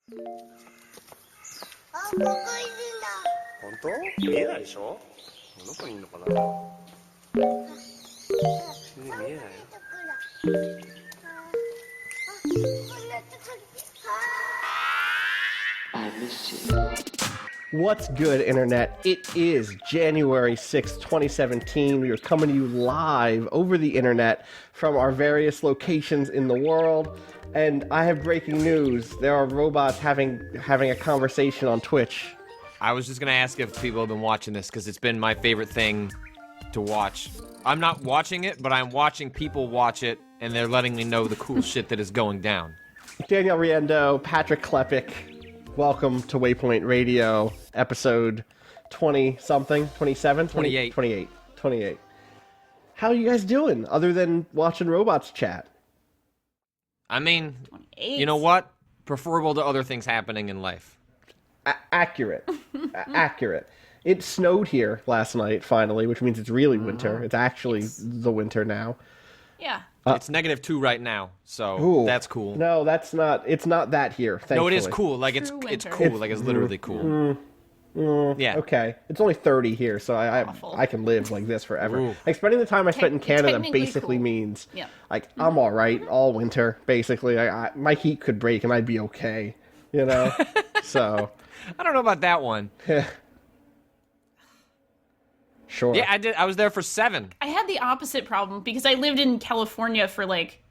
あ、ここいるんだ。本当？見えないでしょ？どこにいるのかな？見えないよ。あ、こんなとこに。I miss you. What's good, Internet? It is January 6th, 2017. We are coming to you live over the Internet from our various locations in the world. And I have breaking news. There are robots having a conversation on Twitch. I was just gonna ask if people have been watching this, because it's been my favorite thing to watch. I'm not watching it, but I'm watching people watch it, and they're letting me know the cool shit that is going down. Danielle, Riendeau, Patrick Klepek, welcome to Waypoint Radio, episode 20-something? 27? 28. 28. How are you guys doing, other than watching robots chat? I mean, 28. you know what? Preferable to other things happening in life. Accurate. Accurate. It snowed here last night, finally, which means it's really winter. It's actually the winter now. Yeah. It's -2 right now, so Ooh. that's cool. No, that's not. It's not that here, thankfully. No, it is cool. Like, it's True it's winter. cool. Like, it's literally cool. Yeah. Okay. It's only 30 here, so Awful. I can live like this forever. Ooh. Like, spending the time I spent in Canada technically basically cool. means, Yeah. like, I'm all right all winter, basically. My heat could break and I'd be okay, you know? So, I don't know about that one. sure. Yeah, I was there for 7. I had the opposite problem because I lived in California for like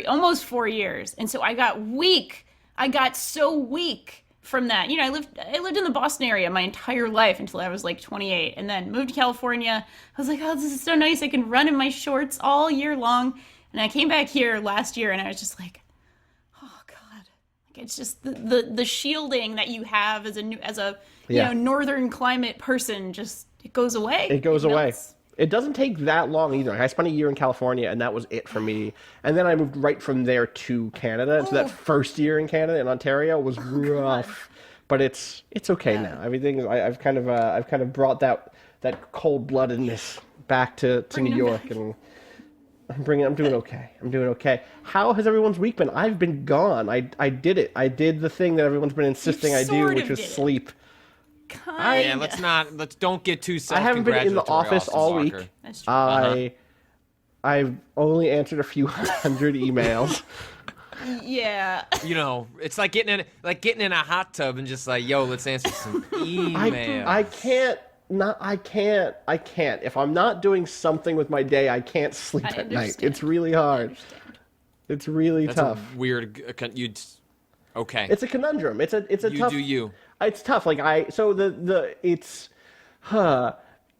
almost 4 years. And so I got weak. I got so weak from that. You know, I lived in the Boston area my entire life until I was like 28, and then moved to California. I was like, oh, this is so nice. I can run in my shorts all year long. And I came back here last year and I was just like, oh God. Like, it's just the shielding that you have as a Yeah. you know, northern climate person, just it goes away. It goes You know, away. it's- It doesn't take that long either. Like, I spent a year in California, and that was it for me. And then I moved right from there to Canada. And so that first year in Canada, in Ontario, was rough. But it's okay now. Everything I've kind of brought that cold bloodedness back to New York, and I'm doing okay. How has everyone's week been? I've been gone. I did it. I did the thing that everyone's been insisting I do, sort which of was did it. sleep. Yeah, let's don't get too I haven't been in the self-congratulatory, office all week. Walker. That's true. I've only answered a few hundred emails. Yeah. You know, it's like getting in a hot tub and just like, yo, let's answer some emails. I can't. If I'm not doing something with my day, I can't sleep I at night. understand. It's really hard. It's really That's tough. a weird. Okay. It's a conundrum. It's a you tough. do you. It's tough. Like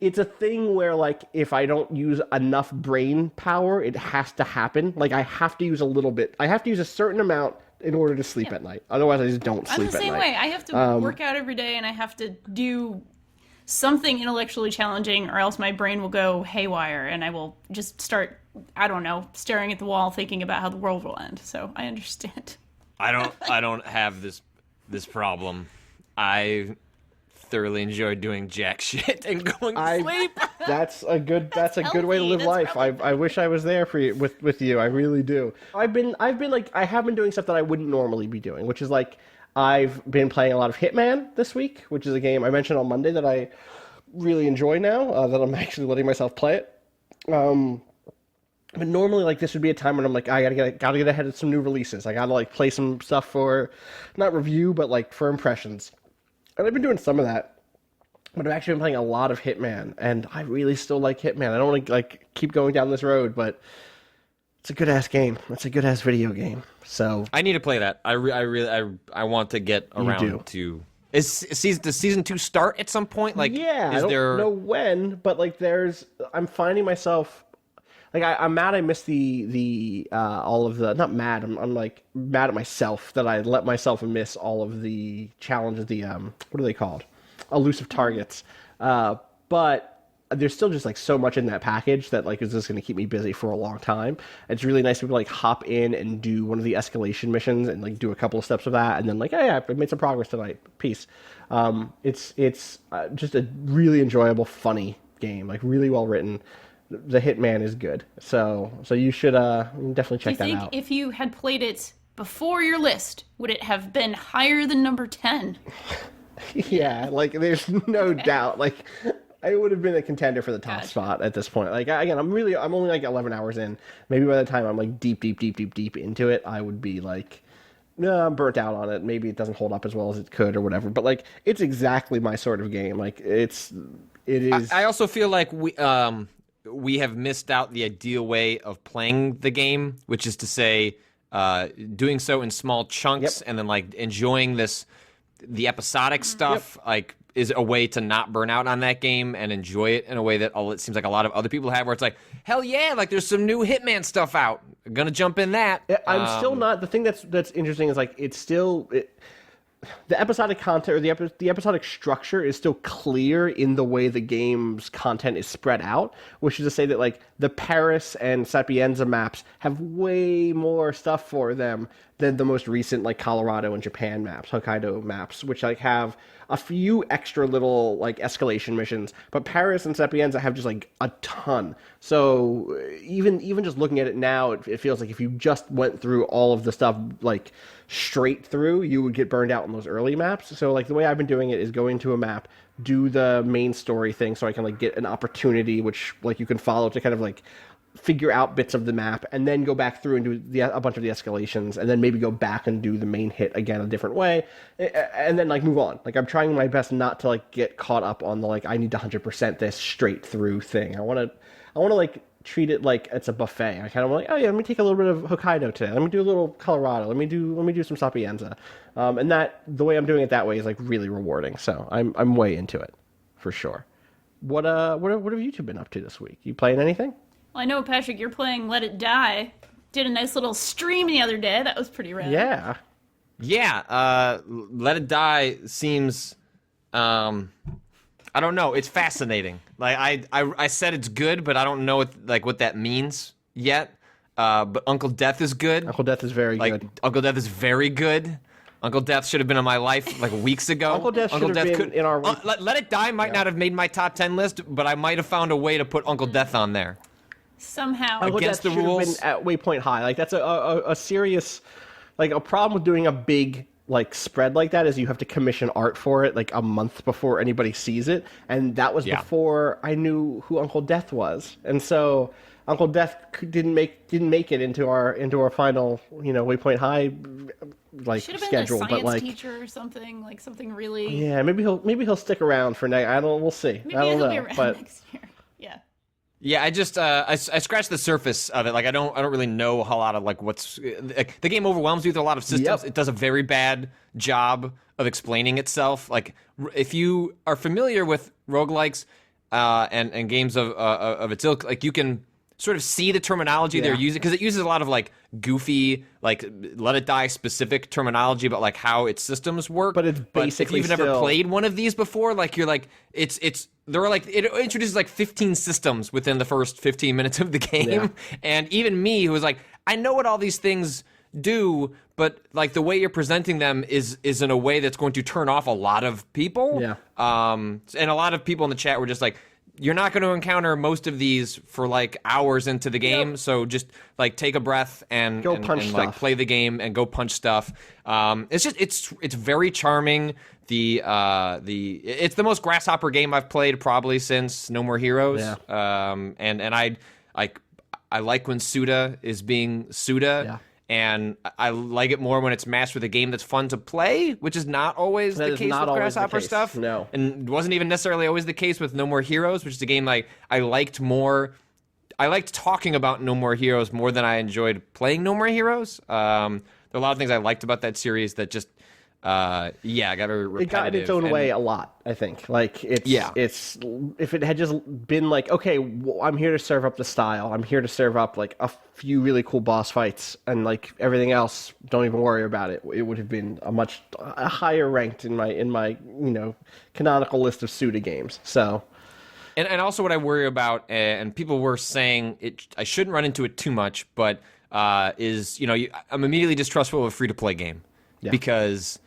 it's a thing where, like, if I don't use enough brain power, it has to happen. Like, I have to use a little bit. I have to use a certain amount in order to sleep at night. Otherwise, I just don't I'm sleep the at same night. way. I have to work out every day and I have to do something intellectually challenging or else my brain will go haywire and I will just start, I don't know, staring at the wall thinking about how the world will end. So I understand. I don't have this problem. I thoroughly enjoy doing jack shit and going to sleep. That's a good way to healthy. live That's life. probably I wish I was there for you with you. I really do. I have been doing stuff that I wouldn't normally be doing, which is like I've been playing a lot of Hitman this week, which is a game I mentioned on Monday that I really enjoy now, that I'm actually letting myself play it. But normally, like, this would be a time when I'm like, I gotta get ahead of some new releases. I gotta, like, play some stuff for, not review, but, like, for impressions. And I've been doing some of that. But I've actually been playing a lot of Hitman, and I really still like Hitman. I don't want to, like, keep going down this road, but it's a good-ass game. It's a good-ass video game. So I need to play that. I want to get around to. Does season 2 start at some point? Like, yeah, I don't know when, but, like, I'm finding myself. Like, I'm mad I missed all of the, not mad, I'm like mad at myself that I let myself miss all of the challenges, what are they called? Elusive targets. But there's still just like so much in that package that like is just going to keep me busy for a long time. It's really nice to be able to like hop in and do one of the escalation missions and like do a couple of steps of that and then like, hey, I made some progress tonight. Peace. It's just a really enjoyable, funny game, like really well written. The Hitman is good, so you should definitely check that out. Do you think if you had played it before your list, would it have been higher than number 10? Yeah, like there's no doubt. Like I would have been a contender for the top Gotcha. spot at this point. Like again, I'm only like 11 hours in. Maybe by the time I'm like deep into it, I would be like, no, I'm burnt out on it. Maybe it doesn't hold up as well as it could or whatever. But like, it's exactly my sort of game. Like it is. I also feel like we have missed out the ideal way of playing the game, which is to say, doing so in small chunks and then like enjoying the episodic stuff. Like is a way to not burn out on that game and enjoy it in a way that it seems like a lot of other people have, where it's like, hell yeah, like there's some new Hitman stuff out. I'm gonna jump in that. I'm still not. The thing that's interesting is like it's still. The episodic content or the episodic structure is still clear in the way the game's content is spread out, which is to say that like the Paris and Sapienza maps have way more stuff for them than the most recent like Colorado and Japan maps, Hokkaido maps, which like have a few extra little like escalation missions, but Paris and Sapienza have just like a ton. So even just looking at it now, it feels like if you just went through all of the stuff like straight through, you would get burned out on those early maps. So like the way I've been doing it is going to a map, do the main story thing so I can like get an opportunity which like you can follow to kind of like figure out bits of the map, and then go back through and do a bunch of the escalations, and then maybe go back and do the main hit again a different way, and then like move on. Like I'm trying my best not to like get caught up on the like I need to 100% this straight through thing. I want to like treat it like it's a buffet. I kind of like, oh yeah, let me take a little bit of Hokkaido today. Let me do a little Colorado. Let me do some Sapienza. And that the way I'm doing it that way is like really rewarding. So I'm way into it, for sure. What have you two been up to this week? You playing anything? Well, I know, Patrick, you're playing Let It Die. Did a nice little stream the other day. That was pretty rad. Yeah. Yeah, Let It Die seems, I don't know, it's fascinating. Like I said it's good, but I don't know what that means yet. But Uncle Death is good. Uncle Death is very good. Uncle Death is very good. Uncle Death should have been in my life like weeks ago. Uncle Death should have been in our... Let It Die might not have made my top 10 list, but I might have found a way to put Uncle Death on there. Somehow. Uncle Against Death the should have rules. been at Waypoint High. Like that's a serious, like a problem with doing a big like spread like that is you have to commission art for it like a month before anybody sees it, and that was before I knew who Uncle Death was, and so Uncle Death didn't make it into our final Waypoint High like Should have been schedule, a science but like teacher or something, like something really. yeah, maybe he'll stick around for next. We'll see. Maybe I don't he'll know, be around but next year. Yeah. Yeah, I just I scratched the surface of it. Like I don't really know a whole lot of like what's like, the game overwhelms you with a lot of systems. Yep. It does a very bad job of explaining itself. Like if you are familiar with roguelikes and games of its ilk, like you can sort of see the terminology they're using, because it uses a lot of like goofy, like Let It Die specific terminology about like how its systems work. But it's basically if you've never played one of these before, like you're like it's there are like it introduces like 15 systems within the first 15 minutes of the game, and even me who was like, I know what all these things do, but like the way you're presenting them is in a way that's going to turn off a lot of people. Yeah. And a lot of people in the chat were just like, you're not going to encounter most of these for like hours into the game, so just like take a breath and go punch stuff. Like play the game and go punch stuff. It's just it's very charming. It's the most grasshopper game I've played probably since No More Heroes. Yeah. And I like when Suda is being Suda. Yeah. And I like it more when it's matched with a game that's fun to play, which is not always the case with Grasshopper stuff. No. And wasn't even necessarily always the case with No More Heroes, which is a game like I liked more. I liked talking about No More Heroes more than I enjoyed playing No More Heroes. There are a lot of things I liked about that series that just, got very repetitive. It got in its own way a lot, I think. Like, it's if it had just been like, okay, I'm here to serve up the style. I'm here to serve up, like, a few really cool boss fights, and, like, everything else, don't even worry about it. It would have been a higher ranked in my canonical list of Suda games. So... And also what I worry about, and people were saying I shouldn't run into it too much, but is, I'm immediately distrustful of a free-to-play game. Yeah. Because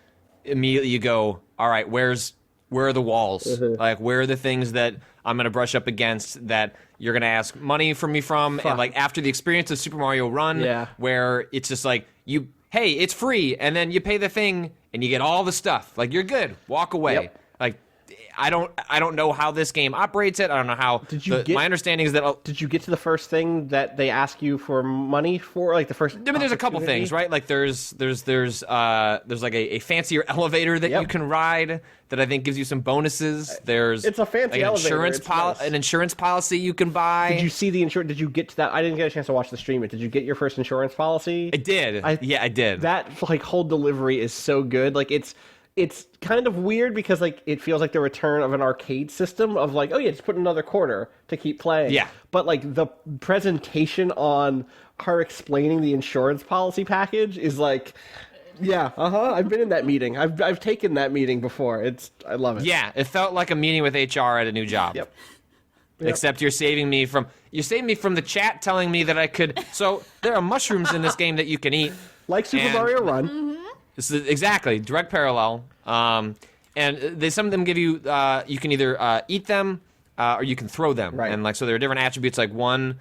immediately you go, all right, where are the walls? Mm-hmm. Like, where are the things that I'm going to brush up against that you're going to ask money from me from? Fuck. And, like, after the experience of Super Mario Run, where it's just like, hey, it's free, and then you pay the thing and you get all the stuff. Like, you're good. Walk away. Yep. Like, I don't know how this game operates it. I don't know how. My understanding is that. Did you get to the first thing that they ask you for money for? Like the first. I mean, there's a couple things, right? Like there's like a fancier elevator that you can ride that I think gives you some bonuses. It's a fancy elevator. An insurance policy you can buy. Did you see the insurance? Did you get to that? I didn't get a chance to watch the stream. Did you get your first insurance policy? I did. I did. That like whole delivery is so good. Like it's kind of weird because like it feels like the return of an arcade system of like, oh yeah, just put another quarter to keep playing. Yeah. But like the presentation on her explaining the insurance policy package is like, yeah, I've been in that meeting. I've taken that meeting before. I love it. Yeah, it felt like a meeting with HR at a new job. Yep. Except you're saving me from the chat telling me that I could. So there are mushrooms in this game that you can eat. Like Super Mario Run. This is exactly direct parallel. And some of them give you you can either eat them or you can throw them. Right. And like so there are different attributes. Like one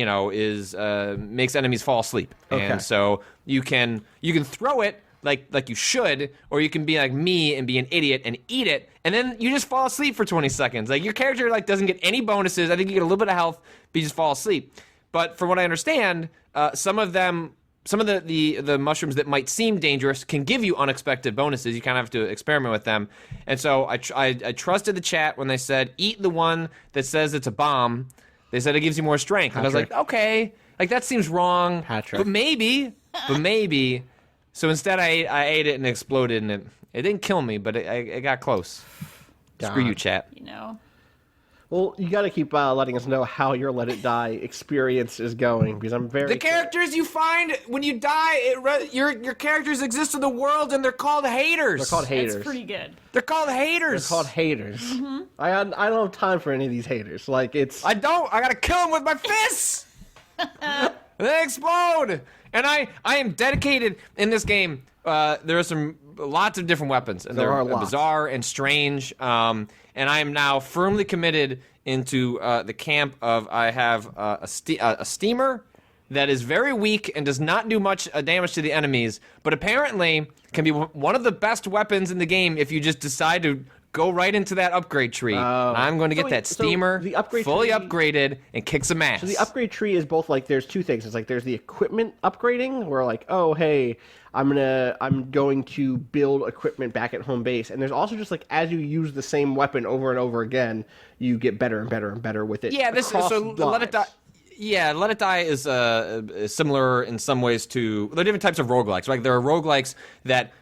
is makes enemies fall asleep. Okay. And so you can throw it like you should, or you can be like me and be an idiot and eat it, and then you just fall asleep for 20 seconds. Like your character like doesn't get any bonuses. I think you get a little bit of health, but you just fall asleep. But from what I understand, some of the mushrooms that might seem dangerous can give you unexpected bonuses. You kind of have to experiment with them. And so I trusted the chat when they said, eat the one that says it's a bomb. They said it gives you more strength. And I was like, okay, like that seems wrong. Patrick. But maybe. So instead I ate it and it exploded, and it didn't kill me, but it got close. God. Screw you, chat. You know. Well, you got to keep letting us know how your Let It Die experience is going, because I'm very... The characters you find when you die, your characters exist in the world, and they're called haters. They're called haters. That's pretty good. They're called haters. They're called haters. Mm-hmm. I don't have time for any of these haters. Like, it's... I gotta kill them with my fists! They explode! And I am dedicated in this game. There are lots of different weapons, and they're bizarre and strange. And I am now firmly committed into the camp of I have a steamer that is very weak and does not do much damage to the enemies, but apparently can be one of the best weapons in the game if you just decide to go right into that upgrade tree. I'm going to get that steamer fully upgraded and kick some ass. So the upgrade tree is both like there's two things. It's like there's the equipment upgrading where like, oh hey, I'm going to build equipment back at home base. And there's also just like as you use the same weapon over and over again, you get better and better and better with it. Yeah, Let It Die. Yeah, Let It Die is similar in some ways to there are different types of roguelikes. Like there are roguelikes that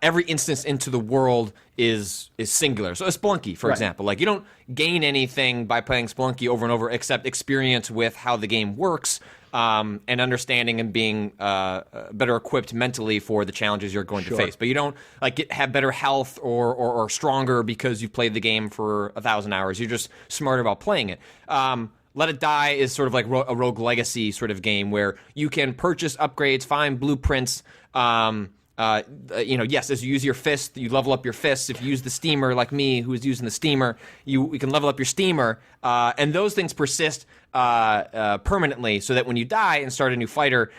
every instance into the world is singular. So a Spelunky, for example, like you don't gain anything by playing Spelunky over and over except experience with how the game works. And understanding and being better equipped mentally for the challenges you're going to face. But you don't like have better health or stronger because you've played the game for 1,000 hours. You're just smarter about playing it. Let It Die is sort of like a Rogue Legacy sort of game where you can purchase upgrades, find blueprints. Yes, as you use your fist, you level up your fists. If you use the steamer, like me, who is using the steamer, you can level up your steamer, and those things persist permanently, so that when you die and start a new fighter,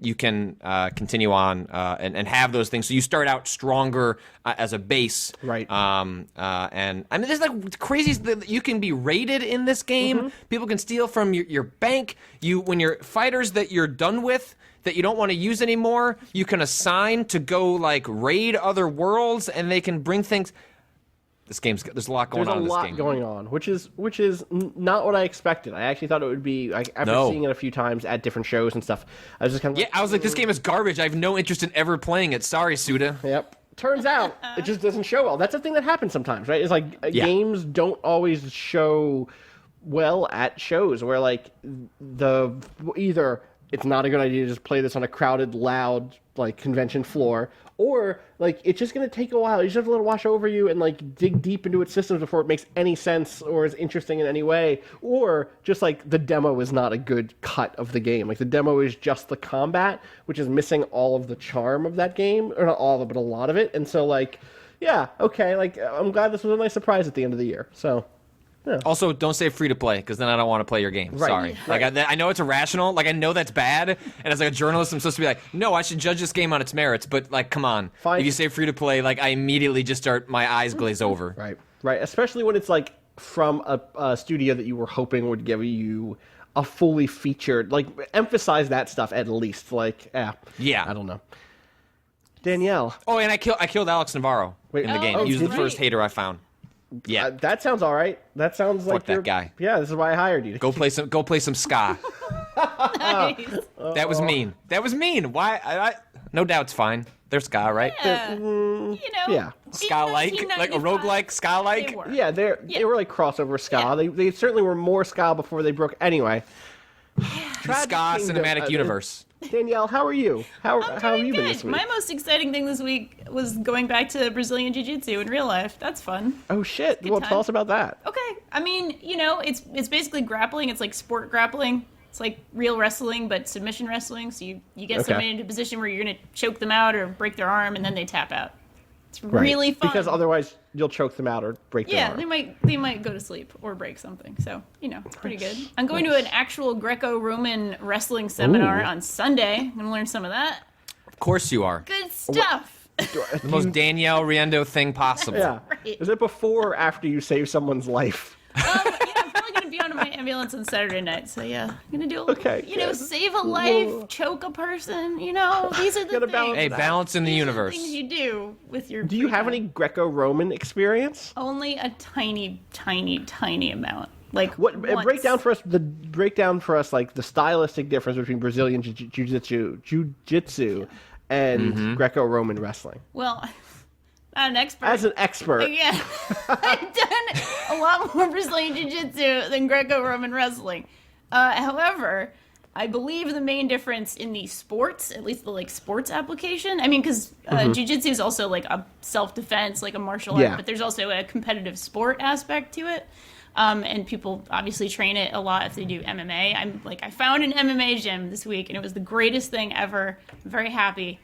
you can continue on and have those things. So you start out stronger as a base, right? And I mean, there's like crazy that you can be raided in this game. Mm-hmm. People can steal from your bank. When your fighters that you're done with, that you don't want to use anymore, you can assign to go like raid other worlds, and they can bring things. There's a lot going on in this game. There's a lot going on, which is not what I expected. I actually thought it would be like after seeing it a few times at different shows and stuff. I was just kind of I was like, this game is garbage. I have no interest in ever playing it. Sorry, Suda. Yep. Turns out it just doesn't show well. That's a thing that happens sometimes, right? It's like games don't always show well at shows where like either it's not a good idea to just play this on a crowded, loud, like, convention floor, or, like, it's just going to take a while. You just have to let it wash over you and, like, dig deep into its systems before it makes any sense or is interesting in any way, or just, like, the demo is not a good cut of the game. Like, the demo is just the combat, which is missing all of the charm of that game, or not all of it, but a lot of it, and so, like, yeah, okay, like, I'm glad this was a nice surprise at the end of the year, so... Also, don't say free to play because then I don't want to play your game. Right. Sorry. Right. Like I know it's irrational. Like I know that's bad. And as like a journalist, I'm supposed to be like, no, I should judge this game on its merits. But like, come on. Fine. If you say free to play, like I immediately just start my eyes glaze over. Right. Right. Especially when it's like from a studio that you were hoping would give you a fully featured, like emphasize that stuff at least. Like, Yeah. I don't know. Danielle. Oh, and I killed Alex Navarro Wait, in the oh, game. oh, He was the right. first hater I found. Yeah. That sounds all right. That sounds like that guy. Yeah, this is why I hired you. Go play some ska. Nice. That was mean. That was mean. Why? No doubt's fine. They're ska, right? Yeah. You know. Yeah. Ska-like, like a 1995, roguelike, ska-like. they were. Yeah, they were like crossover ska. Yeah. They certainly were more ska before they broke. Anyway, Tragic Ska Kingdom, cinematic universe. Danielle, how are you? How I'm have you doing been good. this week? My most exciting thing this week was going back to Brazilian Jiu-Jitsu in real life. That's fun. Oh shit! good Well, time. tell us about that. Okay, I mean, you know, it's basically grappling. It's like sport grappling. It's like real wrestling, but submission wrestling. So you get Okay. somebody into a position where you're gonna choke them out or break their arm, and then they tap out. It's Right. really fun. Because otherwise you'll choke them out or break their yeah, arm. they might go to sleep or break something. So you know, it's pretty good. I'm going to an actual Greco-Roman wrestling seminar Ooh. on Sunday. I'm gonna learn some of that. Of course you are. Good stuff. The most Danielle Riendeau thing possible. Yeah. Right. Is it before or after you save someone's life? I'm probably gonna be on my ambulance on Saturday night. So yeah, I'm gonna do. Okay, You know, good. save a life, Whoa. choke a person. You know, these are the Gotta things. balance Hey, that. balance in the These are universe. things you do with your. Do you free have time. any Greco-Roman experience? Only a tiny, tiny, tiny amount. Like What once. break down for us like the stylistic difference between Brazilian jiu-jitsu and Greco-Roman wrestling. Well, not an expert. As an expert, Yeah, I've done a lot more Brazilian Jiu-Jitsu than Greco-Roman wrestling. However, I believe the main difference in the sports, at least the like sports application, I mean, because Jiu-Jitsu is also like a self-defense, like a martial art, Yeah. but there's also a competitive sport aspect to it. And people obviously train it a lot if they do MMA. I found an MMA gym this week, and it was the greatest thing ever. I'm very happy.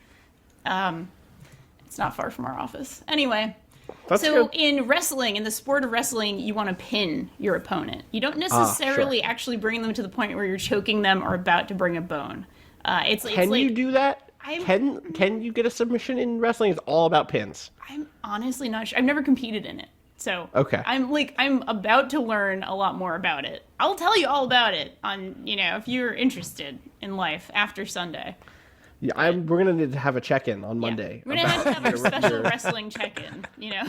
It's not far from our office. Anyway, that's so good. in wrestling, in the sport of wrestling, you want to pin your opponent. You don't necessarily actually bring them to the point where you're choking them or about to bring a bone. Can you do that? Can you get a submission in wrestling? It's all about pins. I'm honestly not sure. I've never competed in it. So Okay. I'm about to learn a lot more about it. I'll tell you all about it on, if you're interested in life after Sunday. Yeah, we're gonna need to have a check-in on Monday. We're gonna have to have a your- special your- wrestling check-in,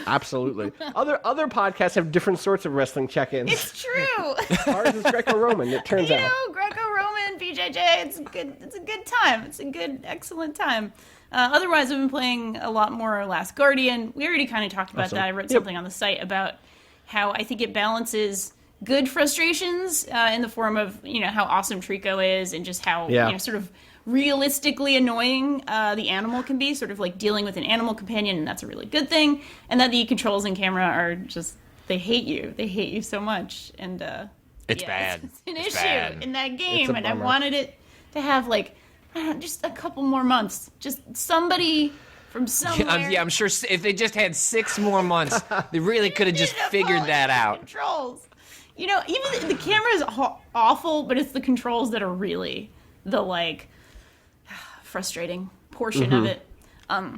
Absolutely. Other podcasts have different sorts of wrestling check-ins. It's true. Ours is Greco-Roman. It turns out. Greco-Roman, BJJ, it's a good time. It's a good, excellent time. Otherwise, I've been playing a lot more Last Guardian. We already kind of talked about Awesome. that. I wrote Yep. something on the site about how I think it balances good frustrations in the form of, how awesome Trico is and just how, Yeah. sort of realistically annoying the animal can be, sort of like dealing with an animal companion, and that's a really good thing. And that the controls in camera are just, they hate you. They hate you so much. And It's bad. It's an It's issue bad. in that It's game, a and I bummer. wanted it to have just a couple more months. Just somebody from somewhere. I'm sure if they just had 6 more months, they really could have just Didn't figured polish that the out. Controls. Even the camera is awful, but it's the controls that are really the frustrating portion of it.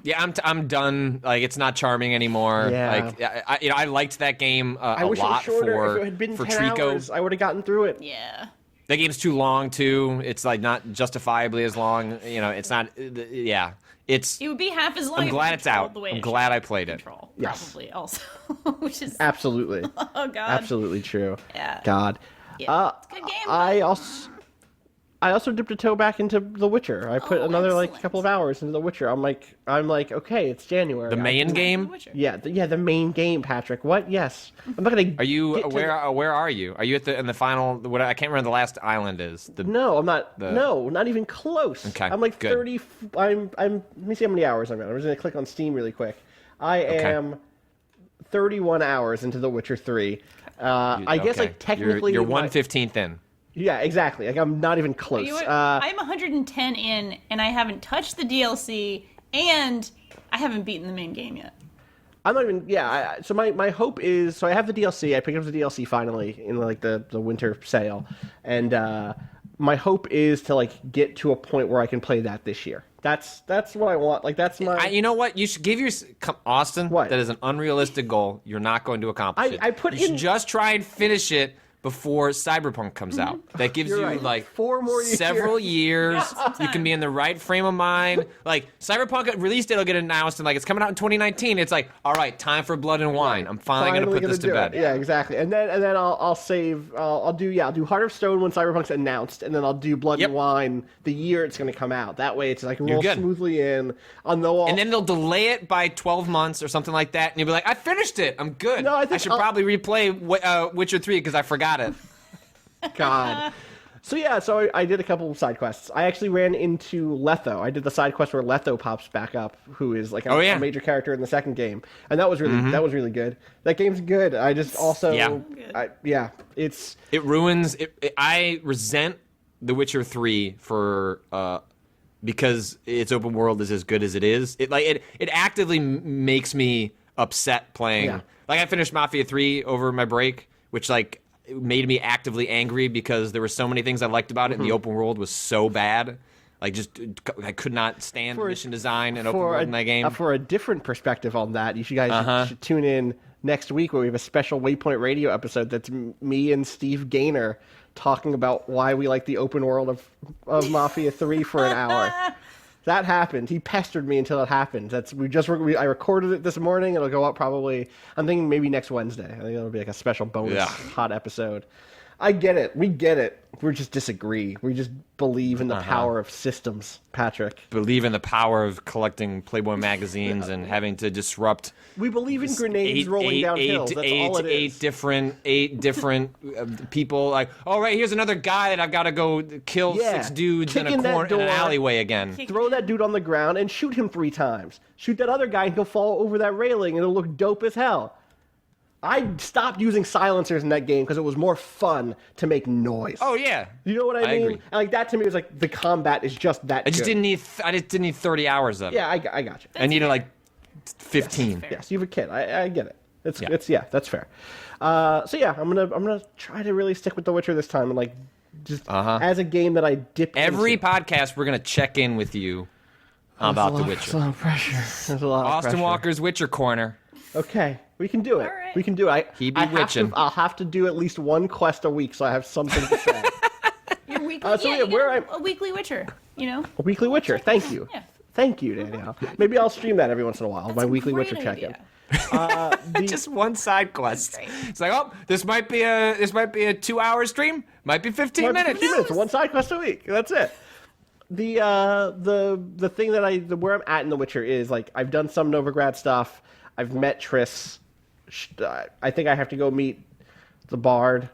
Yeah, I'm done. Like, it's not charming anymore. Yeah. Like, I liked that game I a wish it was lot shorter. If it had been for 10 Trico. hours, I would have gotten through it. Yeah. That game's too long too. It's like not justifiably as long. It's not. Yeah, it's. It would be half as long. I'm if glad you it's controlled out. The way I'm it glad should I played it. control, Yes. probably also, which is Absolutely. oh god. Absolutely true. Yeah. God. Yeah. It's a good game. I also dipped a toe back into The Witcher. I put Oh, another excellent. couple of hours into The Witcher. I'm like, okay, it's January. The main game. Witcher. Yeah, the main game, Patrick. What? Yes. I'm not gonna. Are you get to where are you? Are you in the final? What I can't remember the last island is. No, I'm not. No, not even close. Okay, I'm like good. 30. I'm. Let me see how many hours I'm at. I'm just gonna click on Steam really quick. I am 31 hours into The Witcher 3. I guess Okay. technically you're my- 1/15th in. Yeah, exactly. Like I'm not even close. I'm 110 in, and I haven't touched the DLC, and I haven't beaten the main game yet. I'm not even. Yeah. So my hope is. So I have the DLC. I picked up the DLC finally in like the winter sale, and my hope is to like get to a point where I can play that this year. That's what I want. Like that's my. You know what? You should give your Austin. What? That is an unrealistic goal. You're not going to accomplish it. I put you should in- just try and finish it before Cyberpunk comes out. That gives You're you right. like 4 more years. several years. some You can time. be in the right frame of mind. Like Cyberpunk release date will get announced and like it's coming out in 2019. It's like, all right, time for Blood and Wine. I'm finally gonna put this to do bed. it. Yeah, exactly. And then I'll save. I'll do Heart of Stone when Cyberpunk's announced, and then I'll do Blood Yep. and Wine the year it's going to come out. That way, it's like roll good. smoothly in. I'll know all. And then they'll delay it by 12 months or something like that, and you'll be like, I finished it. I'm good. No, I think should I'll- probably replay Witcher 3 because I forgot it. God. So I did a couple of side quests. I actually ran into Letho. I did the side quest where Letho pops back up, who is like a major character in the second game, and that was really good. That game's good. I just also it's It ruins it. I resent The Witcher 3 for because its open world is as good as it is. It actively makes me upset playing. Yeah. Like I finished Mafia 3 over my break, which like made me actively angry because there were so many things I liked about it, and the open world was so bad. Like just I could not stand mission design and open world in that game. For a different perspective on that, you guys should tune in next week where we have a special Waypoint Radio episode that's me and Steve Gaynor talking about why we like the open world of Mafia 3 for an hour. That happened. He pestered me until it happened. I recorded it this morning. It'll go up probably. I'm thinking maybe next Wednesday. I think it'll be like a special bonus hot episode. I get it. We get it. We just disagree. We just believe in the power of systems, Patrick. Believe in the power of collecting Playboy magazines and having to disrupt. We believe in grenades rolling down hills. That's all it is. Eight different people. Like, all right, here's another guy that I've got to go kill 6 dudes in Kick a corner in an door, alleyway again. Throw that dude on the ground and shoot him 3 times. Shoot that other guy and he'll fall over that railing and it'll look dope as hell. I stopped using silencers in that game because it was more fun to make noise. Oh yeah, You know what I mean? agree. And like that to me was like the combat is just that. I just good. didn't need 30 hours of it. Yeah, I got you. I needed like 15. Yes, you have a kid. I get it. That's fair. I'm gonna try to really stick with The Witcher this time and like just as a game that I dip Every into. podcast, we're gonna check in with you about The There's Witcher. a lot of pressure. There's a lot of Austin pressure. Walker's Witcher Corner. Okay, we can do it. All right. We can do it. He be witching. I'll have to do at least one quest a week, so I have something to say. Your weekly, so yeah, yeah, you where get a weekly Witcher, you know? A weekly Witcher. Thank you. Yeah. Thank you, Danielle. Maybe I'll stream that every once in a while. That's my a weekly great Witcher check-in. idea. Just one side quest. Great. It's like, oh, this might be a 2-hour stream. Might be 15 minutes. 15 minutes, one side quest a week. That's it. The thing that where I'm at in The Witcher is like I've done some Novigrad stuff. I've met Triss. I think I have to go meet the Bard.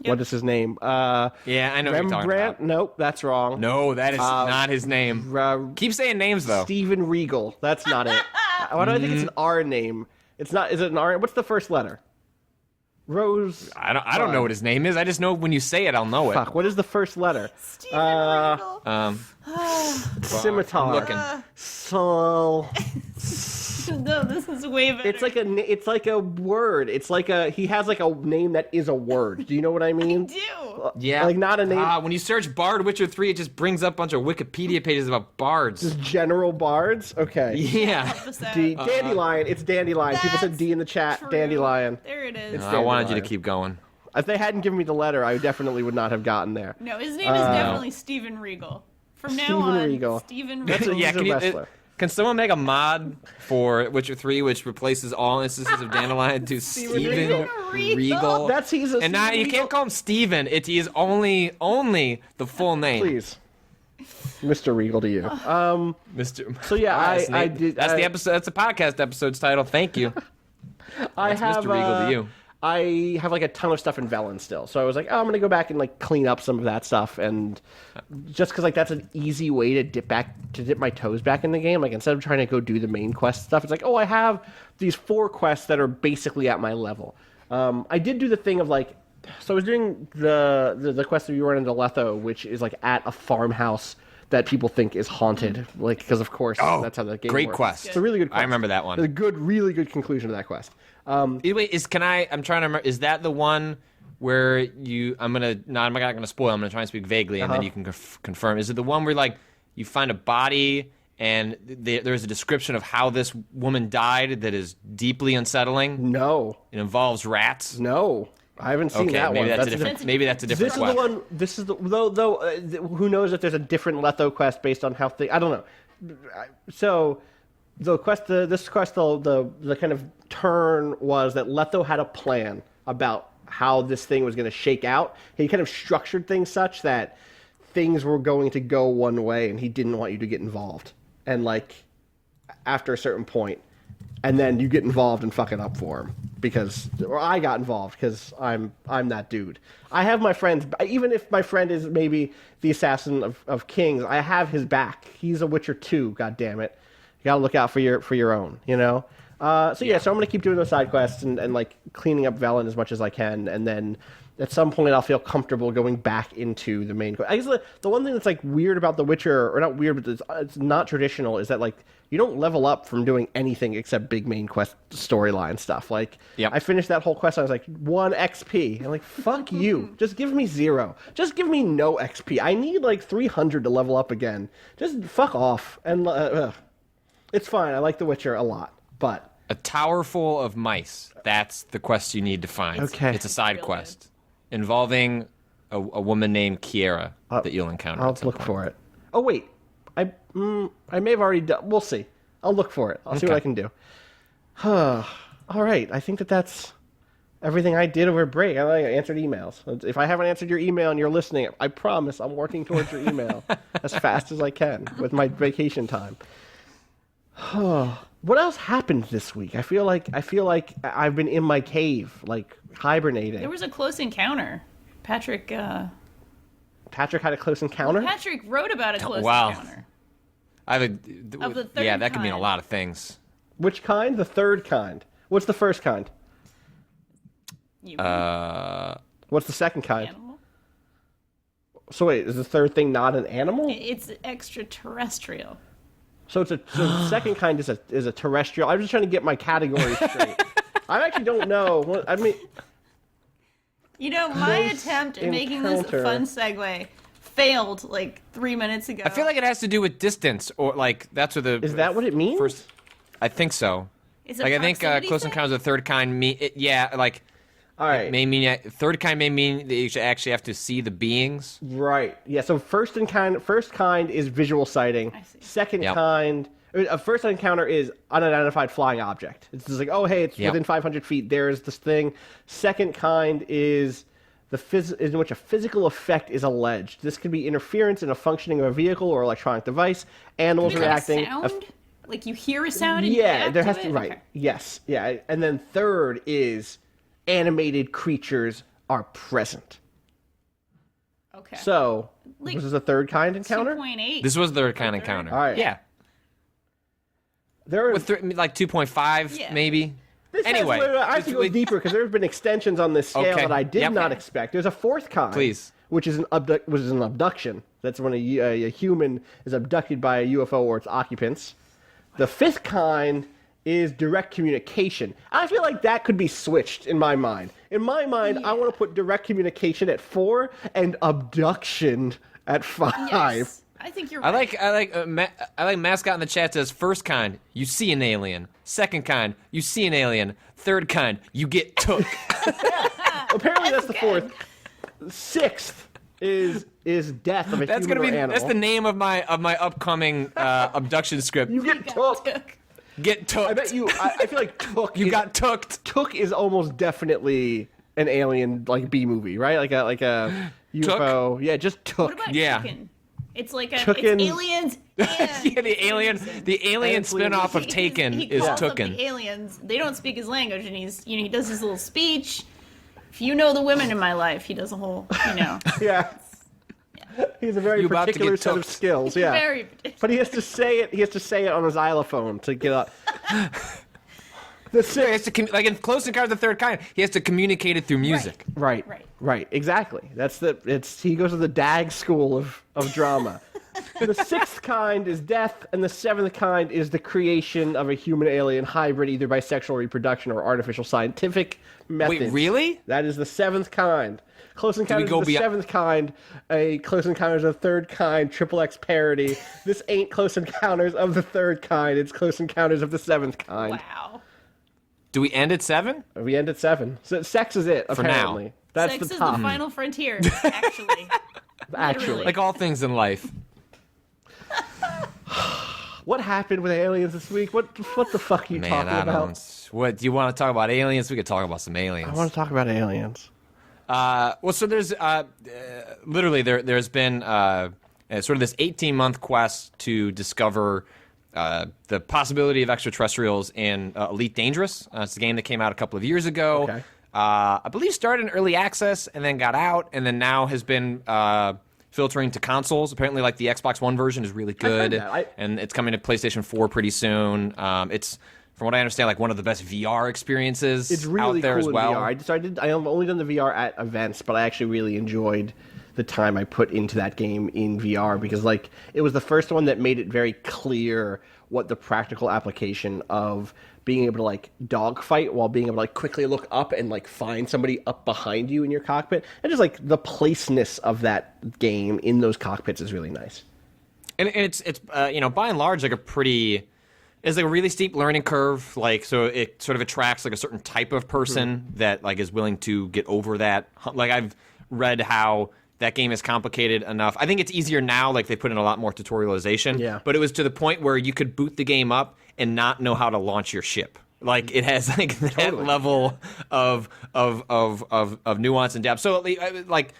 What is his name? Yeah, I know what you're talking Rembrandt? about. Nope, that's wrong. No, that is not his name. Keep saying names though. Stephen Regal. That's not it. Why do I think it's an R name? It's not. Is it an R? What's the first letter? Rose. I don't know what his name is. I just know when you say it, I'll know it. Fuck. What is the first letter? Steven Regal. Scimitar. I'm looking. Sol. No, this is way better. It's like a word. It's like he has like a name that is a word. Do you know what I mean? do. Yeah, Like not a name. When you search Bard Witcher 3, it just brings up a bunch of Wikipedia pages about bards. Just general bards. Okay. Yeah. Dandelion. It's dandelion. People said D in the chat. True. Dandelion. There it is. I wanted you to Dandelion. keep going. If they hadn't given me the letter, I definitely would not have gotten there. No, his name is definitely Stephen Regal. From now Stephen on, Regal. Stephen That's Regal. a- He's wrestler. Can someone make a mod for Witcher 3 which replaces all instances of Dandelion to Steven Regal. Regal? He's a And now you can't call him Steven. He is only the full name. Please, Mr. Regal to you. Mr. So yeah, That's I did. That's the episode. That's the podcast episode's title. Thank you. I That's have Mr. Regal to you. I have like a ton of stuff in Velen still, so I was like, oh, I'm gonna go back and like clean up some of that stuff, and just because like that's an easy way to dip my toes back in the game. Like instead of trying to go do the main quest stuff, it's like, oh, I have these 4 quests that are basically at my level. I did do the thing of like, so I was doing the quest that you run into Letho, which is like at a farmhouse that people think is haunted, like because of course that's how the game great works. quest. It's a really good quest. I remember that one. It's a good, really good conclusion to that quest. Wait, I'm trying to remember. Is that the one where I'm not gonna spoil. I'm gonna try and speak vaguely, and then you can confirm. Is it the one where like you find a body and there's a description of how this woman died that is deeply unsettling? No, it involves rats. No, I haven't seen that maybe one. That's a different. Maybe that's a different. This is the one. This is the though. Who knows if there's a different Letho quest based on how I don't know. So the quest, the kind of turn was that Letho had a plan about how this thing was going to shake out. He kind of structured things such that things were going to go one way, and he didn't want you to get involved. And like after a certain point, and then you get involved and fuck it up for him or I got involved because I'm that dude. I have my friends, even if my friend is maybe the assassin of kings, I have his back. He's a Witcher 2, god damn it. You gotta look out for your own, you know? So I'm gonna keep doing those side quests and like cleaning up Velen as much as I can, and then at some point I'll feel comfortable going back into the main quest. I guess the one thing that's like weird about The Witcher, or not weird, but it's not traditional, is that like you don't level up from doing anything except big main quest storyline stuff. Like I finished that whole quest and I was like 1 XP. I'm like, fuck you. Just give me 0. Just give me no XP. I need like 300 to level up again. Just fuck off. And it's fine. I like The Witcher a lot, but a tower full of mice. That's the quest you need to find. Okay. It's a side quest involving a woman named Kiera that you'll encounter. I'll look for it. Oh wait, I may have already done. We'll see. I'll look for it. I'll see what I can do. All right. I think that's everything I did over break. I answered emails. If I haven't answered your email and you're listening, I promise I'm working towards your email as fast as I can with my vacation time. What else happened this week? I feel like I've been in my cave, like hibernating. There was a close encounter. Patrick had a close encounter? Patrick wrote about a close encounter. Of the third that could mean a kind. lot of things. Which kind? The third kind. What's the first kind? What's the second kind? Animal? So wait, is the third thing not an animal? It's extraterrestrial. So the second kind is a terrestrial. I'm just trying to get my categories straight. I actually don't know. I mean, my attempt at making this a fun segue failed like 3 minutes ago. I feel like it has to do with distance, or like that's what the. Is that what it means? First, I think so. Is it like I think proximity close thing? encounters of the third kind mean like. All right. It may mean third kind may mean that you should actually have to see the beings. Right. Yeah. So first kind is visual sighting. I see. Second kind. A first encounter is unidentified flying object. It's just like, oh, hey, it's within 500 feet. There's this thing. Second kind is in which a physical effect is alleged. This could be interference in a functioning of a vehicle or electronic device. Animals Is it reacting. like a sound? Like you hear a sound and you Yeah, react there has to to it? right. Okay. Yes. Yeah. And then third is animated creatures are present. Okay. So Like, this is a third kind encounter. 2.8. This was the third kind encounter. All right. Yeah. There With like 2.5 Yeah. maybe. This Anyway, I have to go deeper because there have been extensions on this scale Okay. that I did Yep. not expect. There's a fourth kind, Please. which is an abduction. That's when a human is abducted by a UFO or its occupants. The fifth kind is direct communication. I feel like that could be switched in my mind. In my mind, I want to put direct communication at 4 and abduction at 5. Yes. I think you're right. I like mascot in the chat says first kind you see an alien, second kind you see an alien, third kind you get took. Apparently that's the fourth. Sixth is death of a That's human gonna be or animal. that's the name of my upcoming abduction script. You get took. Get took. I bet you. I feel like took. You got tooked. Took is almost definitely an alien like B movie, right? Like a UFO. Yeah, just took. What about Yeah. Chicken? It's like Chicken. it's aliens and Yeah, the alien And spin-off of Taken he is calls up Tooken. the aliens. They don't speak his language, and he does his little speech. If you know the women in my life, he does a whole, Yeah. He's a very You about to particular get set of tooked. skills. Yeah. very particular. But he has to say it. He has to say it on a xylophone to get up. The He sixth. has to like in Close Encounters of the Third Kind, he has to communicate it through music. Right. Right. Right. Exactly. He goes to the DAG school of drama. The sixth kind is death, and the seventh kind is the creation of a human-alien hybrid, either by sexual reproduction or artificial scientific methods. Wait, really? That is the seventh kind. Close Encounters go of the beyond- seventh kind, a Close Encounters of the third kind, triple X parody. This ain't Close Encounters of the third kind, it's Close Encounters of the seventh kind. Wow. Do we end at 7? We end at 7. So sex is it, For now. apparently. That's Sex the is top. the final frontier, actually. Actually. Like all things in life. What happened with aliens this week? What the fuck are you Man, talking I about? don't. What do you want to talk about? Aliens? We could talk about some aliens. I want to talk about aliens. Well, so there's literally there's been sort of this 18-month quest to discover the possibility of extraterrestrials in Elite Dangerous. It's a game that came out a couple of years ago. Okay. I believe started in early access and then got out, and then now has been filtering to consoles. Apparently, like the Xbox One version is really good, that. and it's coming to PlayStation 4 pretty soon. It's, from what I understand, like one of the best VR experiences It's really out there cool as well. in VR. I have only done the VR at events, but I actually really enjoyed the time I put into that game in VR because, like, it was the first one that made it very clear what the practical application of being able to, like, dogfight while being able to, like, quickly look up and, like, find somebody up behind you in your cockpit. And just, like, the placeness of that game in those cockpits is really nice. And it's you know, by and large, like a pretty, it's like a really steep learning curve. Like, so it sort of attracts like a certain type of person that like is willing to get over that. Like, I've read how that game is complicated enough. I think it's easier now. Like, they put in a lot more tutorialization. Yeah. But it was to the point where you could boot the game up and not know how to launch your ship. Like, it has like that level of nuance and depth. So like.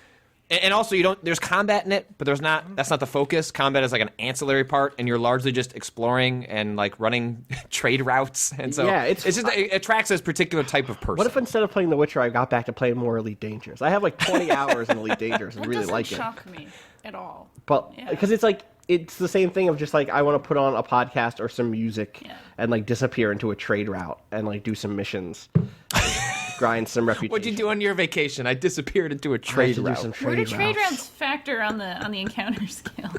And also, there's combat in it, but that's not the focus. Combat is like an ancillary part, and you're largely just exploring and like running trade routes. And so Yeah, it's just, it attracts this particular type of person. What if instead of playing The Witcher, I got back to playing more Elite Dangerous? I have like 20 hours in Elite Dangerous and That really doesn't like it. shock me at all. But Yeah. because it's like it's the same thing of just like I want to put on a podcast or some music Yeah. and like disappear into a trade route and like do some missions, grind some reputation. What'd you do on your vacation? I disappeared into a I have trade to do route. some Where do trade trade routes. routes factor on the encounter scale?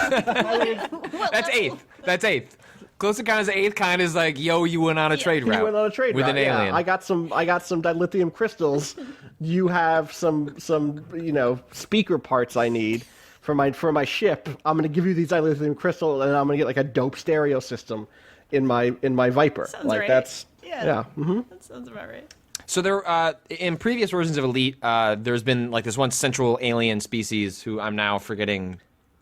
That's eighth. That's eighth. Close Encounters of the eighth kind is like, yo, you went on a trade route. You went on a trade with route. an alien. Yeah, I got some dilithium crystals. You have some speaker parts I need for my ship. I'm gonna give you these dilithium crystals, and I'm gonna get like a dope stereo system in my Viper. Sounds like right. that's Yeah. Mm-hmm. That sounds about right. So there, in previous versions of Elite, there's been like this one central alien species who I'm now forgetting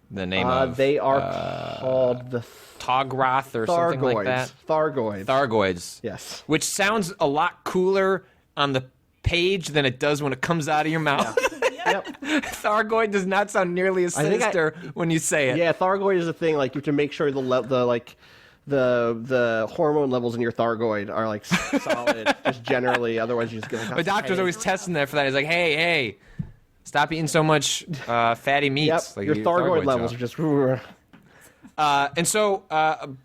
the name of. They are called the Togroth or something like that. Thargoids. Thargoids. Yes. Which sounds a lot cooler on the page than it does when it comes out of your mouth. Yep. Thargoid does not sound nearly as think sinister when you say it. Yeah, Thargoid is a thing. Like you have to make sure the hormone levels in your Thargoid are like solid, just generally. Otherwise, you just get like. My doctor's always testing that for that. He's like, hey, stop eating so much fatty meats. Yep. Like, Your Thargoid levels are just. And so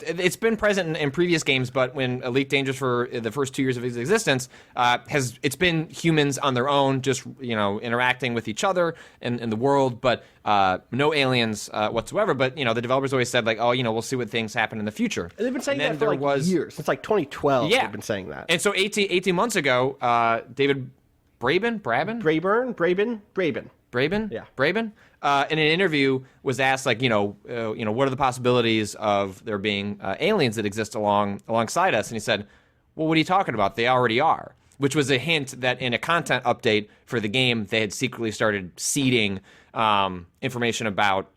it's been present in previous games, but when Elite Dangerous for the first 2 years of its existence it's been humans on their own, just interacting with each other in the world, but no aliens whatsoever. But the developers always said like, oh, we'll see what things happen in the future. And they've been saying And that then for like years. Since like 2012, Yeah. they've been saying that. And so 18 months ago, David Braben, Yeah. Braben, in an interview was asked like, what are the possibilities of there being aliens that exist alongside us? And he said, well, what are you talking about? They already are. Which was a hint that in a content update for the game, they had secretly started seeding information about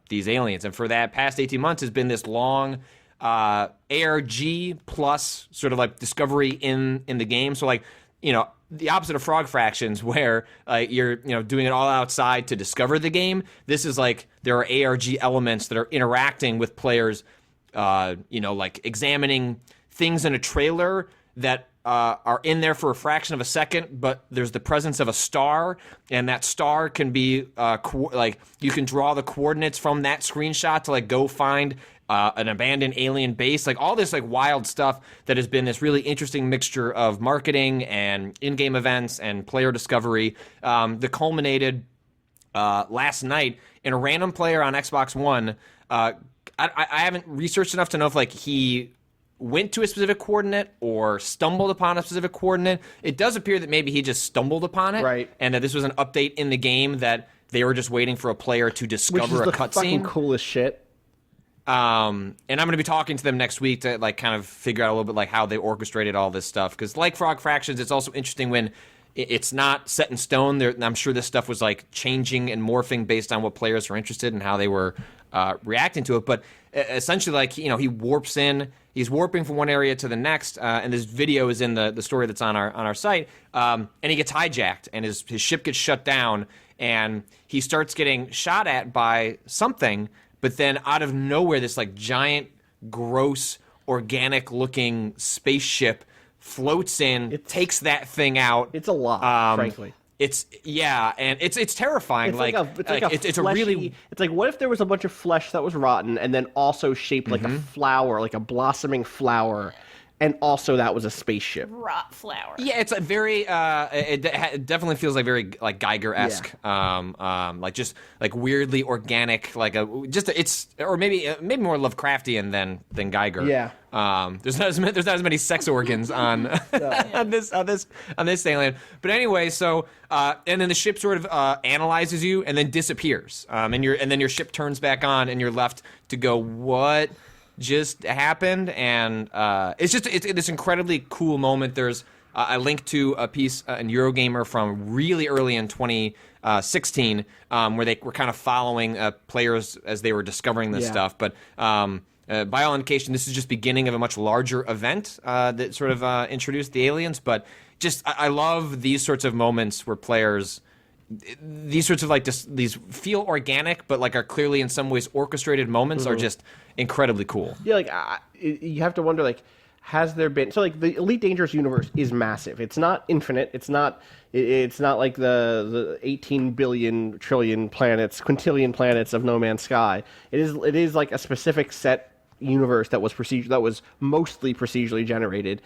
these aliens. And for that past 18 months has been this long ARG plus sort of like discovery in the game. So like, the opposite of Frog Fractions, where you're doing it all outside to discover the game. This is like there are ARG elements that are interacting with players, like examining things in a trailer that are in there for a fraction of a second, but there's the presence of a star, and that star can be you can draw the coordinates from that screenshot to like go find an abandoned alien base, like all this like wild stuff that has been this really interesting mixture of marketing and in-game events and player discovery that culminated last night, and a random player on Xbox One. I haven't researched enough to know if like he went to a specific coordinate or stumbled upon a specific coordinate. It does appear that maybe he just stumbled upon it, right? And that this was an update in the game that they were just waiting for a player to discover a cutscene. Fucking coolest shit. And I'm going to be talking to them next week to like kind of figure out a little bit like how they orchestrated all this stuff. Because like Frog Fractions, it's also interesting when it's not set in stone. I'm sure this stuff was like changing and morphing based on what players were interested and how they were reacting to it. But essentially, like, you know, he warps in. He's warping from one area to the next, and this video is in the story that's on our site. And he gets hijacked, and his ship gets shut down, and he starts getting shot at by something. But then out of nowhere, this like giant, gross, organic-looking spaceship floats in, takes that thing out. It's a lot, frankly. It's and it's terrifying. It's like, what if there was a bunch of flesh that was rotten and then also shaped like a flower, like a blossoming flower, and also that was a spaceship. Rot flower. Yeah, it's a very. It definitely feels like very like Geiger-esque. Yeah. Like just like weirdly organic. Like it's maybe more Lovecraftian than Geiger. Yeah. There's not as many sex organs on on this alien. But anyway, so and then the ship sort of analyzes you and then disappears. And then your ship turns back on and you're left to go, what just happened? And it's this incredibly cool moment. There's I linked to a piece in Eurogamer from really early in 2016 where they were kind of following players as they were discovering this stuff. But by all indication, this is just beginning of a much larger event that sort of introduced the aliens. But just I love these sorts of moments where players, these sorts of like these feel organic, but like are clearly in some ways orchestrated moments are just incredibly cool. Yeah, like you have to wonder, like, has there been like the Elite Dangerous universe is massive. It's not infinite. It's not like the 18 billion trillion planets, quintillion planets of No Man's Sky. It is like a specific set universe that was mostly procedurally generated.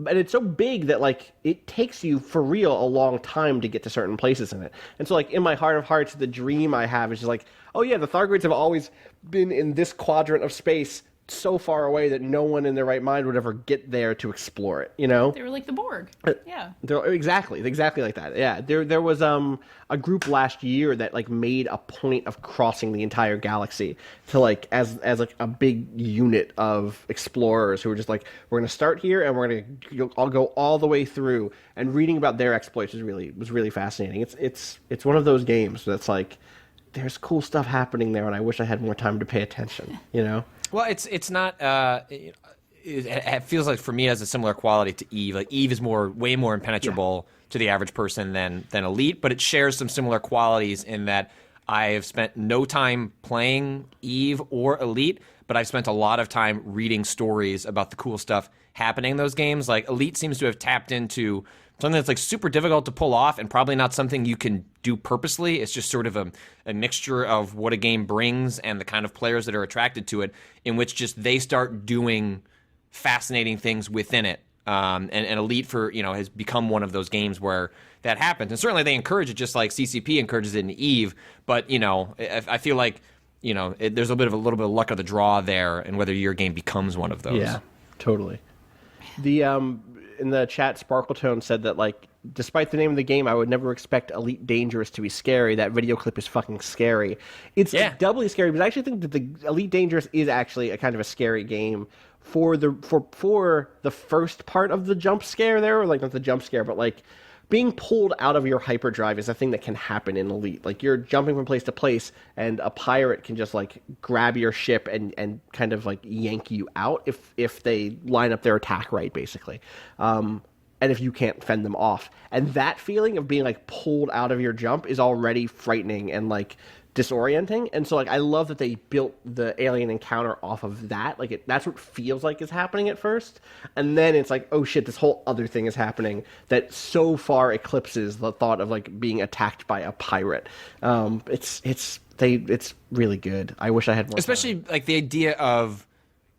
But it's so big that, like, it takes you, for real, a long time to get to certain places in it. And so, like, in my heart of hearts, the dream I have is just like, oh, yeah, the Thargoids have always been in this quadrant of space so far away that no one in their right mind would ever get there to explore it, you know? They were like the Borg. Yeah. Exactly like that. Yeah. There was a group last year that like made a point of crossing the entire galaxy to like as like a big unit of explorers who were just like, we're gonna start here and we're gonna I'll go all the way through. And reading about their exploits was really fascinating. It's one of those games that's like, there's cool stuff happening there, and I wish I had more time to pay attention, you know? Well, it's not. It feels like for me it has a similar quality to Eve. Like Eve is way more impenetrable to the average person than Elite, but it shares some similar qualities in that I have spent no time playing Eve or Elite, but I've spent a lot of time reading stories about the cool stuff happening in those games. Like Elite seems to have tapped into something that's like super difficult to pull off and probably not something you can do purposely. It's just sort of a mixture of what a game brings and the kind of players that are attracted to it, in which just they start doing fascinating things within it. And Elite has become one of those games where that happens. And certainly they encourage it just like CCP encourages it in Eve. But, I feel like, there's a little bit of luck of the draw there and whether your game becomes one of those. Yeah, totally. In the chat, Sparkletone said that, like, despite the name of the game, I would never expect Elite Dangerous to be scary. That video clip is fucking scary. It's doubly scary, but I actually think that the Elite Dangerous is actually a kind of a scary game for the first part of the jump scare there, or like not the jump scare, but like being pulled out of your hyperdrive is a thing that can happen in Elite. Like, you're jumping from place to place, and a pirate can just, like, grab your ship and kind of, like, yank you out if they line up their attack right, basically. And if you can't fend them off. And that feeling of being, like, pulled out of your jump is already frightening and, like, disorienting. And so, like, I love that they built the alien encounter off of that. Like, that's what feels like is happening at first. And then it's like, oh shit, this whole other thing is happening that so far eclipses the thought of, like, being attacked by a pirate. It's really good. I wish I had more Especially time. Like the idea of,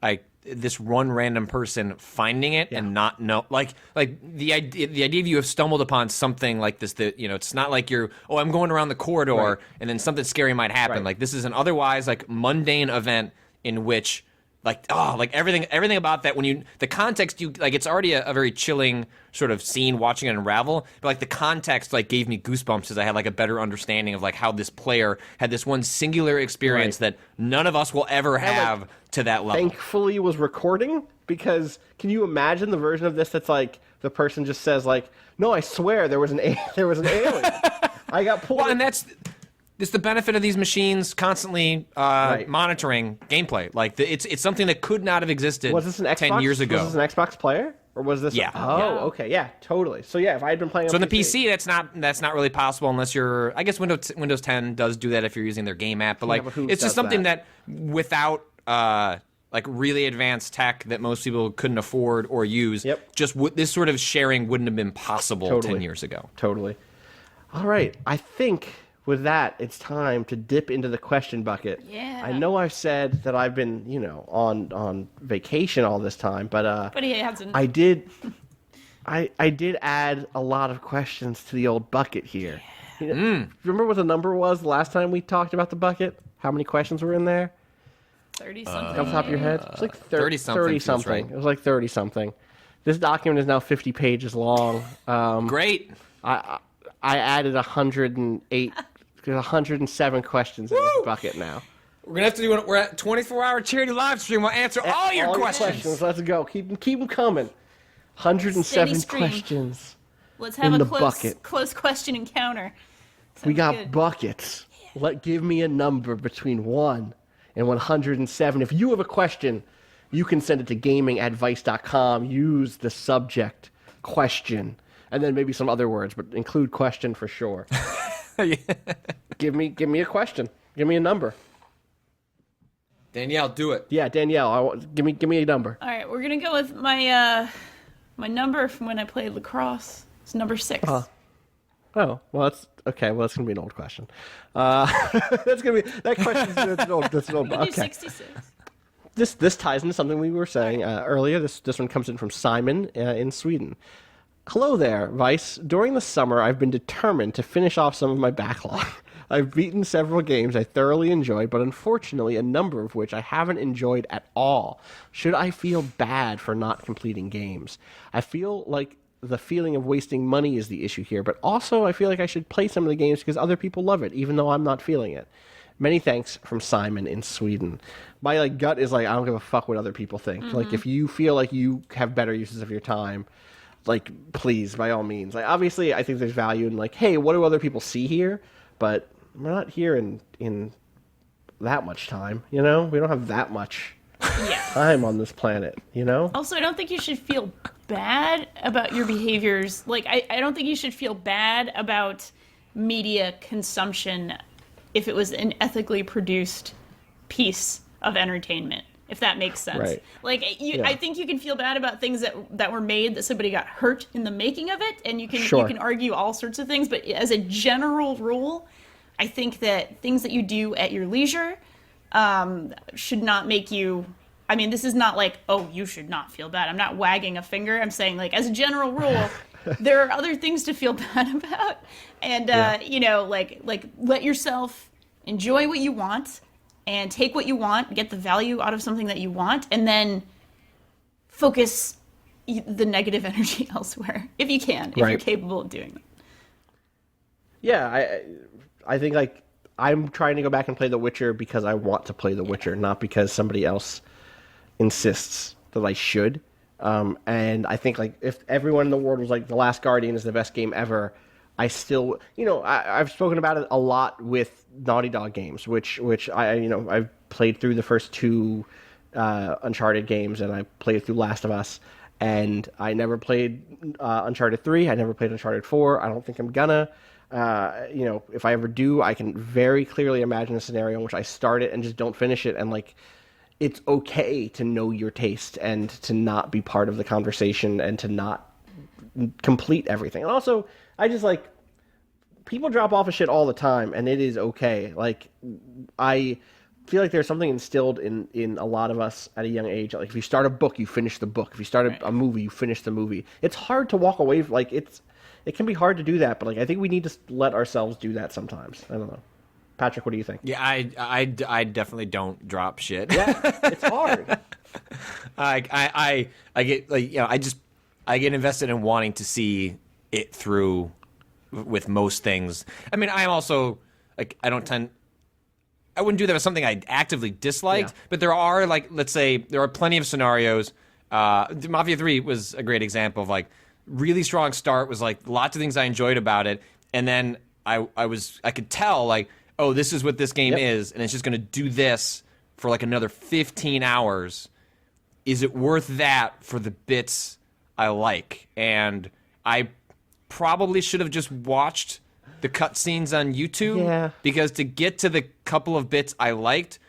like, this one random person finding it and not know, like the idea of you have stumbled upon something like this, that, it's not like I'm going around the corridor and then something scary might happen. Right. Like, this is an otherwise like mundane event in which everything about that, the context, it's already a very chilling sort of scene watching it unravel, but like the context gave me goosebumps as I had like a better understanding of like how this player had this one singular experience that none of us will ever have to that level. Thankfully was recording, because can you imagine the version of this that's like the person just says like, no, I swear there was an alien. I got pulled. Well, and that's the benefit of these machines constantly monitoring gameplay. Like it's something that could not have existed. Was this an Xbox? 10 years ago? Was this an Xbox player, or was this? Yeah. Okay. Yeah. Totally. So yeah, if I had been playing on the PC, that's not really possible unless you're. I guess Windows 10 does do that if you're using their game app. But it's just something that without really advanced tech that most people couldn't afford or use. Yep. This sort of sharing wouldn't have been possible 10 years ago. Totally. All right. I think with that, it's time to dip into the question bucket. Yeah. I know I've said that I've been, on vacation all this time, but he hasn't. I did add a lot of questions to the old bucket here. Remember what the number was the last time we talked about the bucket? How many questions were in there? 30-something. Off the top of your head? It was like 30-something. 30-something. Right. It was like 30-something. This document is now 50 pages long. Great. I added 107 questions in this bucket now. We're gonna have to do. We're at 24-hour charity live stream. We'll answer all your questions. Let's go. Keep them coming. 107 Steady stream. questions. Let's have in a the bucket. close question encounter. We got good. buckets. Give me a number between 1 and 107. If you have a question, you can send it to gaming@vice.com. Use the subject question, and then maybe some other words, but include question for sure. Give me a question. Give me a number. Danielle, do it. Yeah, Danielle, give me a number. All right, we're gonna go with my number from when I played lacrosse. It's number 6. Oh, well, that's okay. Well, that's gonna be an old question. That's gonna be that question. That's an old. We do Okay. 66. This ties into something we were saying earlier. This one comes in from Simon in Sweden. Hello there, Vice. During the summer, I've been determined to finish off some of my backlog. I've beaten several games I thoroughly enjoyed, but unfortunately a number of which I haven't enjoyed at all. Should I feel bad for not completing games? I feel like the feeling of wasting money is the issue here, but also I feel like I should play some of the games because other people love it, even though I'm not feeling it. Many thanks from Simon in Sweden. My gut is I don't give a fuck what other people think. Mm-hmm. If you feel like you have better uses of your time, please, by all means. Obviously, I think there's value in hey, what do other people see here? But we're not here in that much time, We don't have that much time on this planet, Also, I don't think you should feel bad about your behaviors. I don't think you should feel bad about media consumption if it was an ethically produced piece of entertainment, if that makes sense. Right. I think you can feel bad about things that were made that somebody got hurt in the making of it, and you can argue all sorts of things, but as a general rule, I think that things that you do at your leisure should not make you. I mean, this is not you should not feel bad. I'm not wagging a finger. I'm saying, as a general rule, there are other things to feel bad about. And, let yourself enjoy what you want and take what you want, get the value out of something that you want, and then focus the negative energy elsewhere, if you can, if you're capable of doing that. Yeah, I think I'm trying to go back and play The Witcher because I want to play The Witcher, not because somebody else insists that I should. And I think if everyone in the world was The Last Guardian is the best game ever, I still, I've spoken about it a lot with Naughty Dog games, which I've played through the first 2 Uncharted games, and I played through Last of Us, and I never played Uncharted 3. I never played Uncharted 4. I don't think I'm gonna. If I ever do, I can very clearly imagine a scenario in which I start it and just don't finish it, and it's okay to know your taste and to not be part of the conversation and to not complete everything. And also, I just people drop off of shit all the time, and it is okay. feel like there's something instilled in a lot of us at a young age. Like if you start a book, you finish the book. If you start a movie, you finish the movie. It's hard to walk away. Like it can be hard to do that, but like I think we need to let ourselves do that sometimes. I don't know. Patrick, what do you think? Yeah, I definitely don't drop shit. Yeah, it's hard. I get like I get invested in wanting to see it through with most things. I mean, I'm also like I wouldn't do that with something I actively disliked, but there are like let's say there are plenty of scenarios. Mafia 3 was a great example of like really strong start, was like lots of things I enjoyed about it, and then I could tell like, oh, this is what this game is, and it's just going to do this for like another 15 hours. Is it worth that for the bits I like? And I probably should have just watched the cutscenes on YouTube, because to get to the couple of bits I liked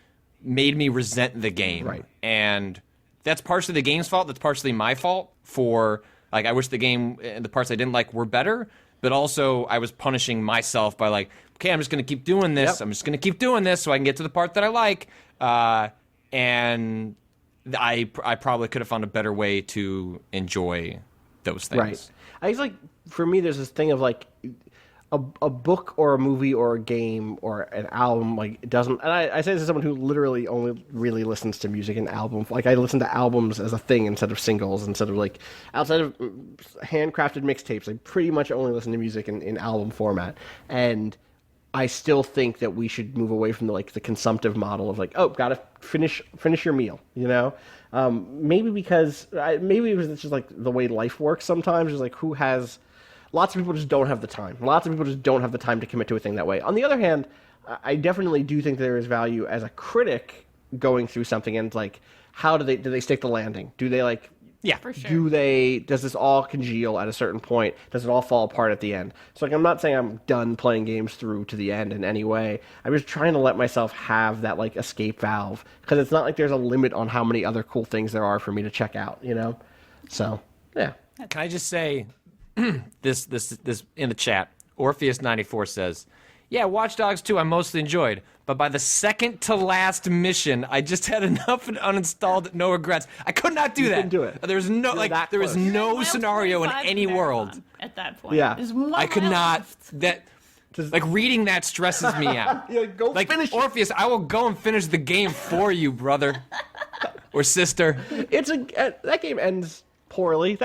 made me resent the game. Right. And that's partially the game's fault. That's partially my fault for, like, I wish the game, the parts I didn't like were better, but also I was punishing myself by like, okay, I'm just going to keep doing this. Yep. I'm just going to keep doing this so I can get to the part that I like. And I probably could have found a better way to enjoy those things. Right. I just like, for me, there's this thing of like a book or a movie or a game or an album, like it doesn't, and I say this as someone who literally only really listens to music and albums. Like I listen to albums as a thing instead of singles, instead of like outside of handcrafted mixtapes. I pretty much only listen to music in album format. And I still think that we should move away from the consumptive model of like, oh, gotta finish your meal, you know? Maybe because maybe it's just like the way life works sometimes. Is like lots of people just don't have the time. Lots of people just don't have the time to commit to a thing that way. On the other hand, I definitely do think there is value as a critic going through something and like, how do they stick the landing? Do they like? Yeah, for sure. Does this all congeal at a certain point? Does it all fall apart at the end? So like, I'm not saying I'm done playing games through to the end in any way. I'm just trying to let myself have that like escape valve, because it's not like there's a limit on how many other cool things there are for me to check out, you know? So, yeah. Can I just say this in the chat? Orpheus94 says, yeah, Watch Dogs 2 I mostly enjoyed, but by the second to last mission, I just had enough and uninstalled, no regrets. I could not do that. couldn't do it. There's no there is no Wild scenario in 25 any world. marathon at that point. Yeah. There's one I could mile not. left. That like reading that stresses me out. Yeah, go Like finish it. Orpheus, I will go and finish the game for you, brother or sister. That game ends poorly.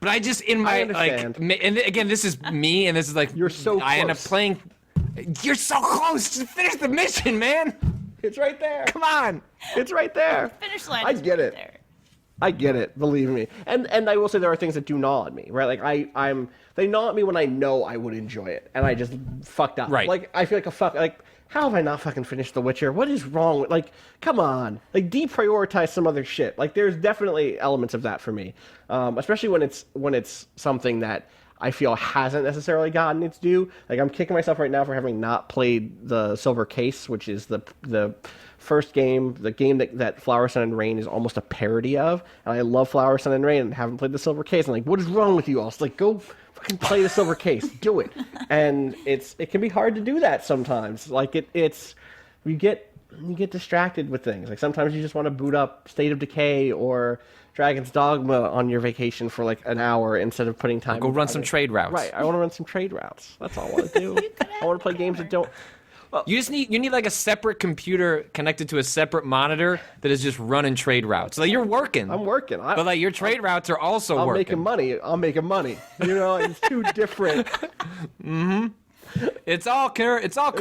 But I just in my I like, understand. and again, this is me, and this is like You're so I end up close. playing. You're so close. Just finish the mission, man. It's right there. Come on. It's right there. Finish line. I is get right it. There. I get it, believe me. And I will say there are things that do gnaw at me, right? Like they gnaw at me when I know I would enjoy it, and I just fucked up. Right. Like I feel like how have I not fucking finished The Witcher? What is wrong with, like, come on. Like, deprioritize some other shit. Like, there's definitely elements of that for me. Especially when it's something that I feel hasn't necessarily gotten its due. Like, I'm kicking myself right now for having not played the Silver Case, which is the first game, the game that Flower, Sun, and Rain is almost a parody of. And I love Flower, Sun, and Rain and haven't played the Silver Case. I'm like, what is wrong with you all? It's like, go fucking play the Silver Case. Do it. And it can be hard to do that sometimes. Like, you get distracted with things. Like, sometimes you just want to boot up State of Decay or Dragon's Dogma on your vacation for like an hour instead of putting time. Go run some trade routes. Right, I want to run some trade routes. That's all I want to do. I want to play games that don't. You need like a separate computer connected to a separate monitor that is just running trade routes. Like you're working. I'm working. But like your trade routes are also I'm working. making money. I'm making money. You know, it's two different. It's all currency. It's all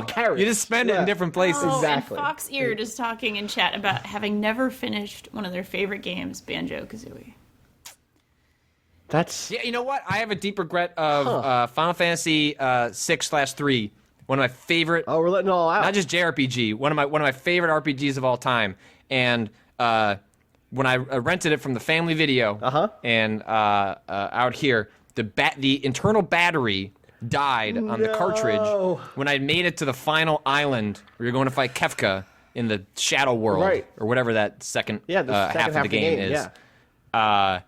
carrots. You just spend it in Yeah. different places. Oh, Exactly. and Fox Eared is talking in chat about having never finished one of their favorite games, Banjo-Kazooie. That's Yeah, you know what? I have a deep regret of Final Fantasy 6/3. One of my favorite. we're letting it all out. Not just JRPG. One of my favorite RPGs of all time. And when I rented it from the Family Video, and out here, the internal battery died on the cartridge when I made it to the final island where you're going to fight Kefka in the Shadow World, Right. or whatever that second, the second half of the game is. Yeah.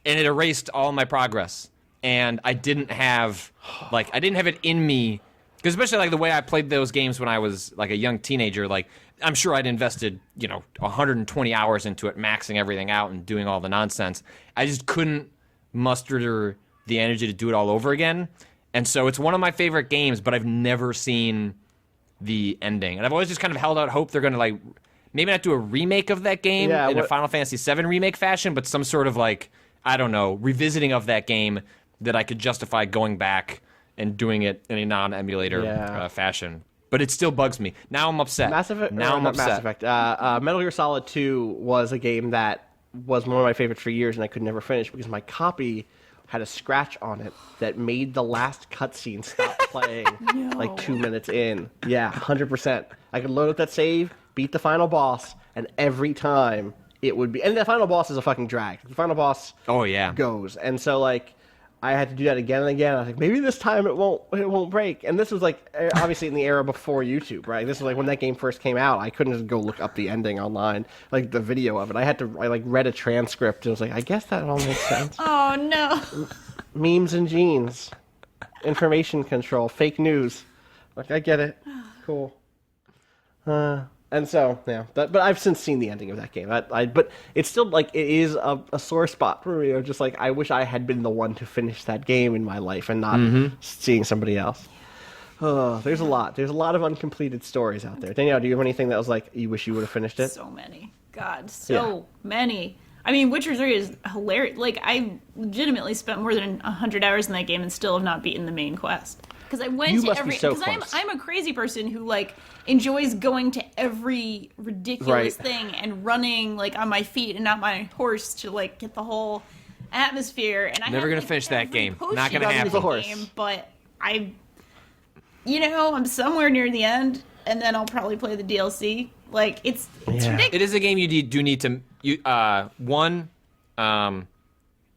And it erased all my progress. And I didn't have it in me Because especially like the way I played those games when I was like a young teenager, like I'm sure I'd invested 120 hours into it, maxing everything out and doing all the nonsense. I just couldn't muster the energy to do it all over again. And so it's one of my favorite games, but I've never seen the ending. And I've always just kind of held out hope they're going to like maybe not do a remake of that game in a Final Fantasy VII remake fashion, but some sort of like, I don't know, revisiting of that game that I could justify going back and doing it in a non-emulator fashion. But it still bugs me. Now I'm upset. Mass Effect, now I'm upset. Mass Effect. Metal Gear Solid 2 was a game that was one of my favorites for years, and I could never finish because my copy had a scratch on it that made the last cutscene stop playing like 2 minutes in. Yeah, 100%. I could load up that save, beat the final boss, and every time it would be... And the final boss is a fucking drag. The final boss goes. And so, like, I had to do that again and again. I was like, maybe this time it won't break. And this was like obviously in the era before YouTube, right? This was like when that game first came out. I couldn't just go look up the ending online, like the video of it. I like read a transcript and was like, I guess that all makes sense. Oh no. Memes and genes, information control, fake news. Like I get it. Cool. And so, yeah, but I've since seen the ending of that game. But it's still, like, it is a sore spot for me. Just, like, I wish I had been the one to finish that game in my life and not seeing somebody else. Oh, there's a lot. There's a lot of uncompleted stories out there. Danielle, do you have anything that was, like, you wish you would have finished it? So many. God, so many. I mean, Witcher 3 is hilarious. Like, I legitimately spent more than 100 hours in that game and still have not beaten the main quest. Because I went to every... Because I'm a crazy person who, like, enjoys going to every ridiculous thing and running, like, on my feet and not my horse to, like, get the whole atmosphere. And I never going to finish that game. Not going to happen. Game, but I'm somewhere near the end, and then I'll probably play the DLC. Like, it's ridiculous. It is a game you do need to...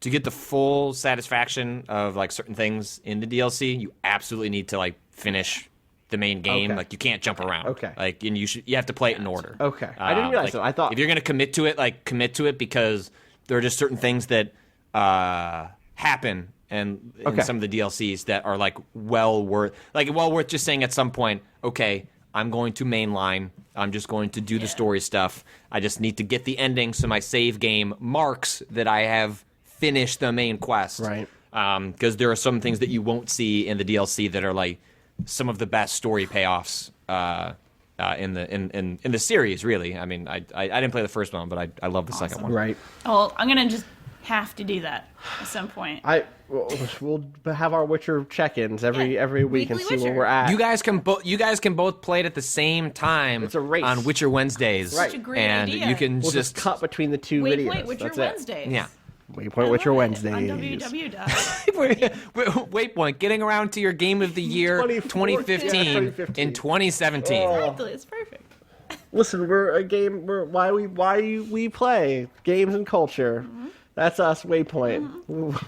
to get the full satisfaction of like certain things in the DLC, you absolutely need to like finish the main game. Like you can't jump around. Like and you have to play it in order. I didn't realize that. I thought if you're gonna commit to it, like commit to it because there are just certain things that happen and in some of the DLCs that are like well worth just saying at some point, okay, I'm going to mainline. I'm just going to do the story stuff. I just need to get the ending so my save game marks that I have finish the main quest, right? Because there are some things that you won't see in the DLC that are like some of the best story payoffs in the series. Really, I mean, I didn't play the first one, but I love the second one. Right. Oh, I'm gonna just have to do that at some point. We'll have our Witcher check-ins every week and see where we're at. You guys can both play it at the same time. It's a race on Witcher Wednesdays, right? Such a great idea. You can we'll just cut between the two videos. Waypoint Witcher Wednesdays. Yeah. Waypoint Witcher Wednesdays. On www. Waypoint, getting around to your game of the year 2015 in 2017. Exactly, it's perfect. Listen, we're a game. Why we play games and culture. That's us, Waypoint.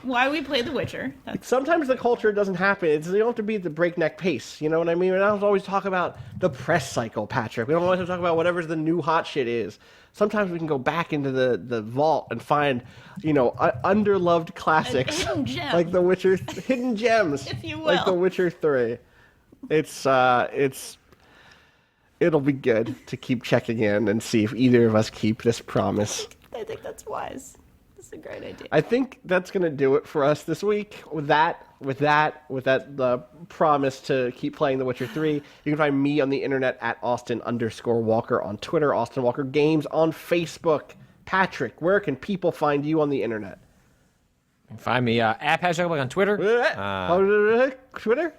Why we play The Witcher. Sometimes the culture doesn't happen. You don't have to be at the breakneck pace. You know what I mean? We don't always talk about the press cycle, Patrick. We don't always talk about whatever the new hot shit is. Sometimes we can go back into the vault and find, underloved classics. Hidden gems. Like The Witcher, hidden gems. If you will. Like The Witcher 3. It'll be good to keep checking in and see if either of us keep this promise. I think that's wise. That's a great idea. I think that's going to do it for us this week. With that, the promise to keep playing The Witcher 3. You can find me on the internet at Austin_Walker on Twitter, Austin Walker Games on Facebook. Patrick, where can people find you on the internet? Find me at Patrick on Twitter. Twitter?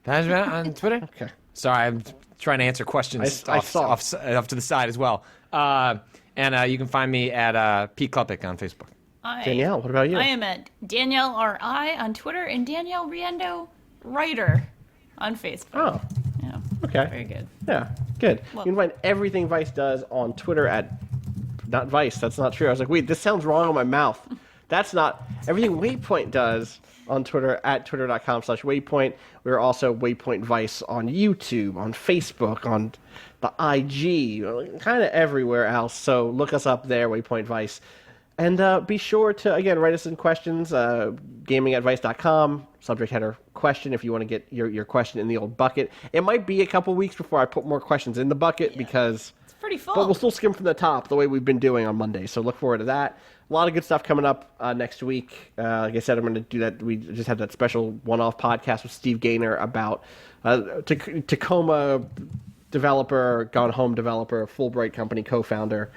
Patrick on Twitter. Okay. Sorry, I'm trying to answer questions off to the side as well. And you can find me at Pete Klepek on Facebook. Danielle, what about you? I am at Danielle R.I. on Twitter and Danielle Riendeau Writer on Facebook. Oh. Yeah. Okay. Very good. Yeah, good. Well, you can find everything Vice does on Twitter at... Not Vice, that's not true. I was like, wait, this sounds wrong on my mouth. That's not... Everything Waypoint does on Twitter at twitter.com/Waypoint. We're also Waypoint Vice on YouTube, on Facebook, on the IG, kind of everywhere else. So look us up there, Waypoint Vice. And be sure to, again, write us in questions, gamingadvice.com, subject header question, if you want to get your question in the old bucket. It might be a couple weeks before I put more questions in the bucket because... It's pretty full. But we'll still skim from the top the way we've been doing on Monday, so look forward to that. A lot of good stuff coming up next week. Like I said, I'm going to do that. We just had that special one-off podcast with Steve Gaynor about Tacoma developer, Gone Home developer, Fulbright Company co-founder,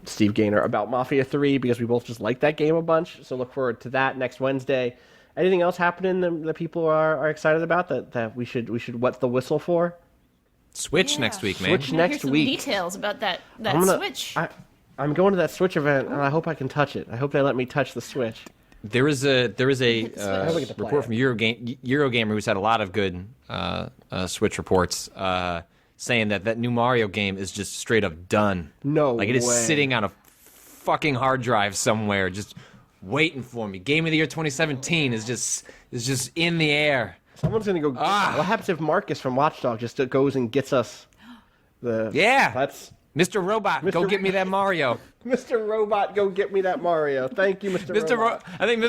Steve Gaynor, about Mafia 3, because we both just like that game a bunch. So look forward to that next Wednesday. Anything else happening that people are excited about that we should wet the whistle for? Switch next week, man. Switch next some week. Details about that Switch. I'm going to that Switch event, and I hope I can touch it. I hope they let me touch the Switch. There is a Switch. report from Eurogamer, who's had a lot of good Switch reports, saying that new Mario game is just straight up done. No Like, it is way. sitting on a fucking hard drive somewhere, just waiting for me. Game of the year 2017 is just in the air. Someone's going to go... What happens if Marcus from Watch Dogs just goes and gets us the... Yeah. That's... Mr. Robot, go get me that Mario. Mr. Robot, go get me that Mario. Thank you, Mr. Robot. I think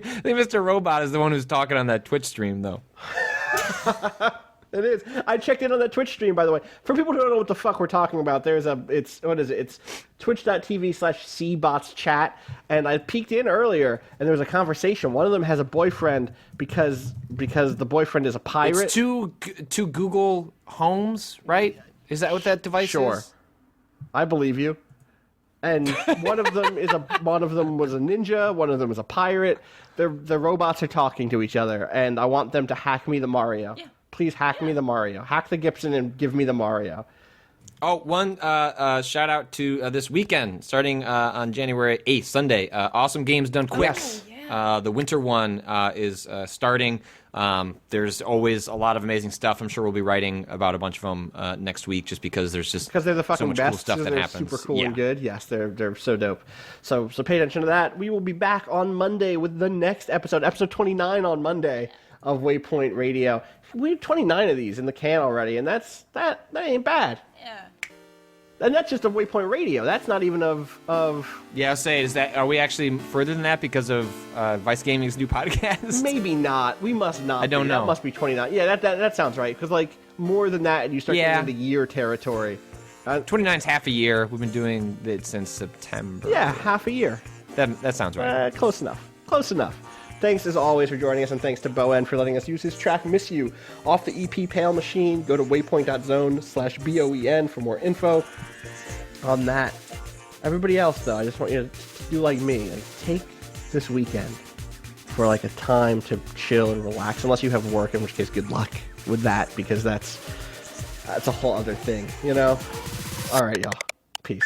Mr. Robot is the one who's talking on that Twitch stream, though. It is. I checked in on that Twitch stream, by the way. For people who don't know what the fuck we're talking about, it's twitch.tv/cbotschat, and I peeked in earlier, and there was a conversation. One of them has a boyfriend because the boyfriend is a pirate. It's two Google Homes, right? Is that what that device Sure. is? I believe you. And one of them was a ninja, one of them is a pirate. The robots are talking to each other, and I want them to hack me the Mario. Yeah. Please hack me the Mario. Hack the Gibson and give me the Mario. Oh, one shout out to this weekend, starting on January 8th, Sunday. Awesome Games Done Quick. Yes. The winter one is starting. There's always a lot of amazing stuff. I'm sure we'll be writing about a bunch of them next week, just because there's just Because they're the fucking so much best. cool stuff that they're happens. super cool Yeah. and good. Yes, they're so dope. So pay attention to that. We will be back on Monday with the next episode 29 on Monday of Waypoint Radio. We have 29 of these in the can already, and that ain't bad. Yeah. And that's just of Waypoint Radio. That's not even of Yeah, I'll say, are we actually further than that because of Vice Gaming's new podcast? maybe not. We must not. I don't know. That must be 29. Yeah, that sounds right. Because like more than that, and you start Yeah. getting into year territory. 29's half a year. We've been doing it since September. Yeah, half a year. That sounds right. Close enough. Close enough. Thanks as always for joining us, and thanks to Boen for letting us use his track "Miss You" off the EP Pale Machine. Go to waypoint.zone/BOEN for more info on that. Everybody else, though, I just want you to do like me and take this weekend for like a time to chill and relax, unless you have work, in which case good luck with that, because that's a whole other thing, you know? All right, y'all. Peace.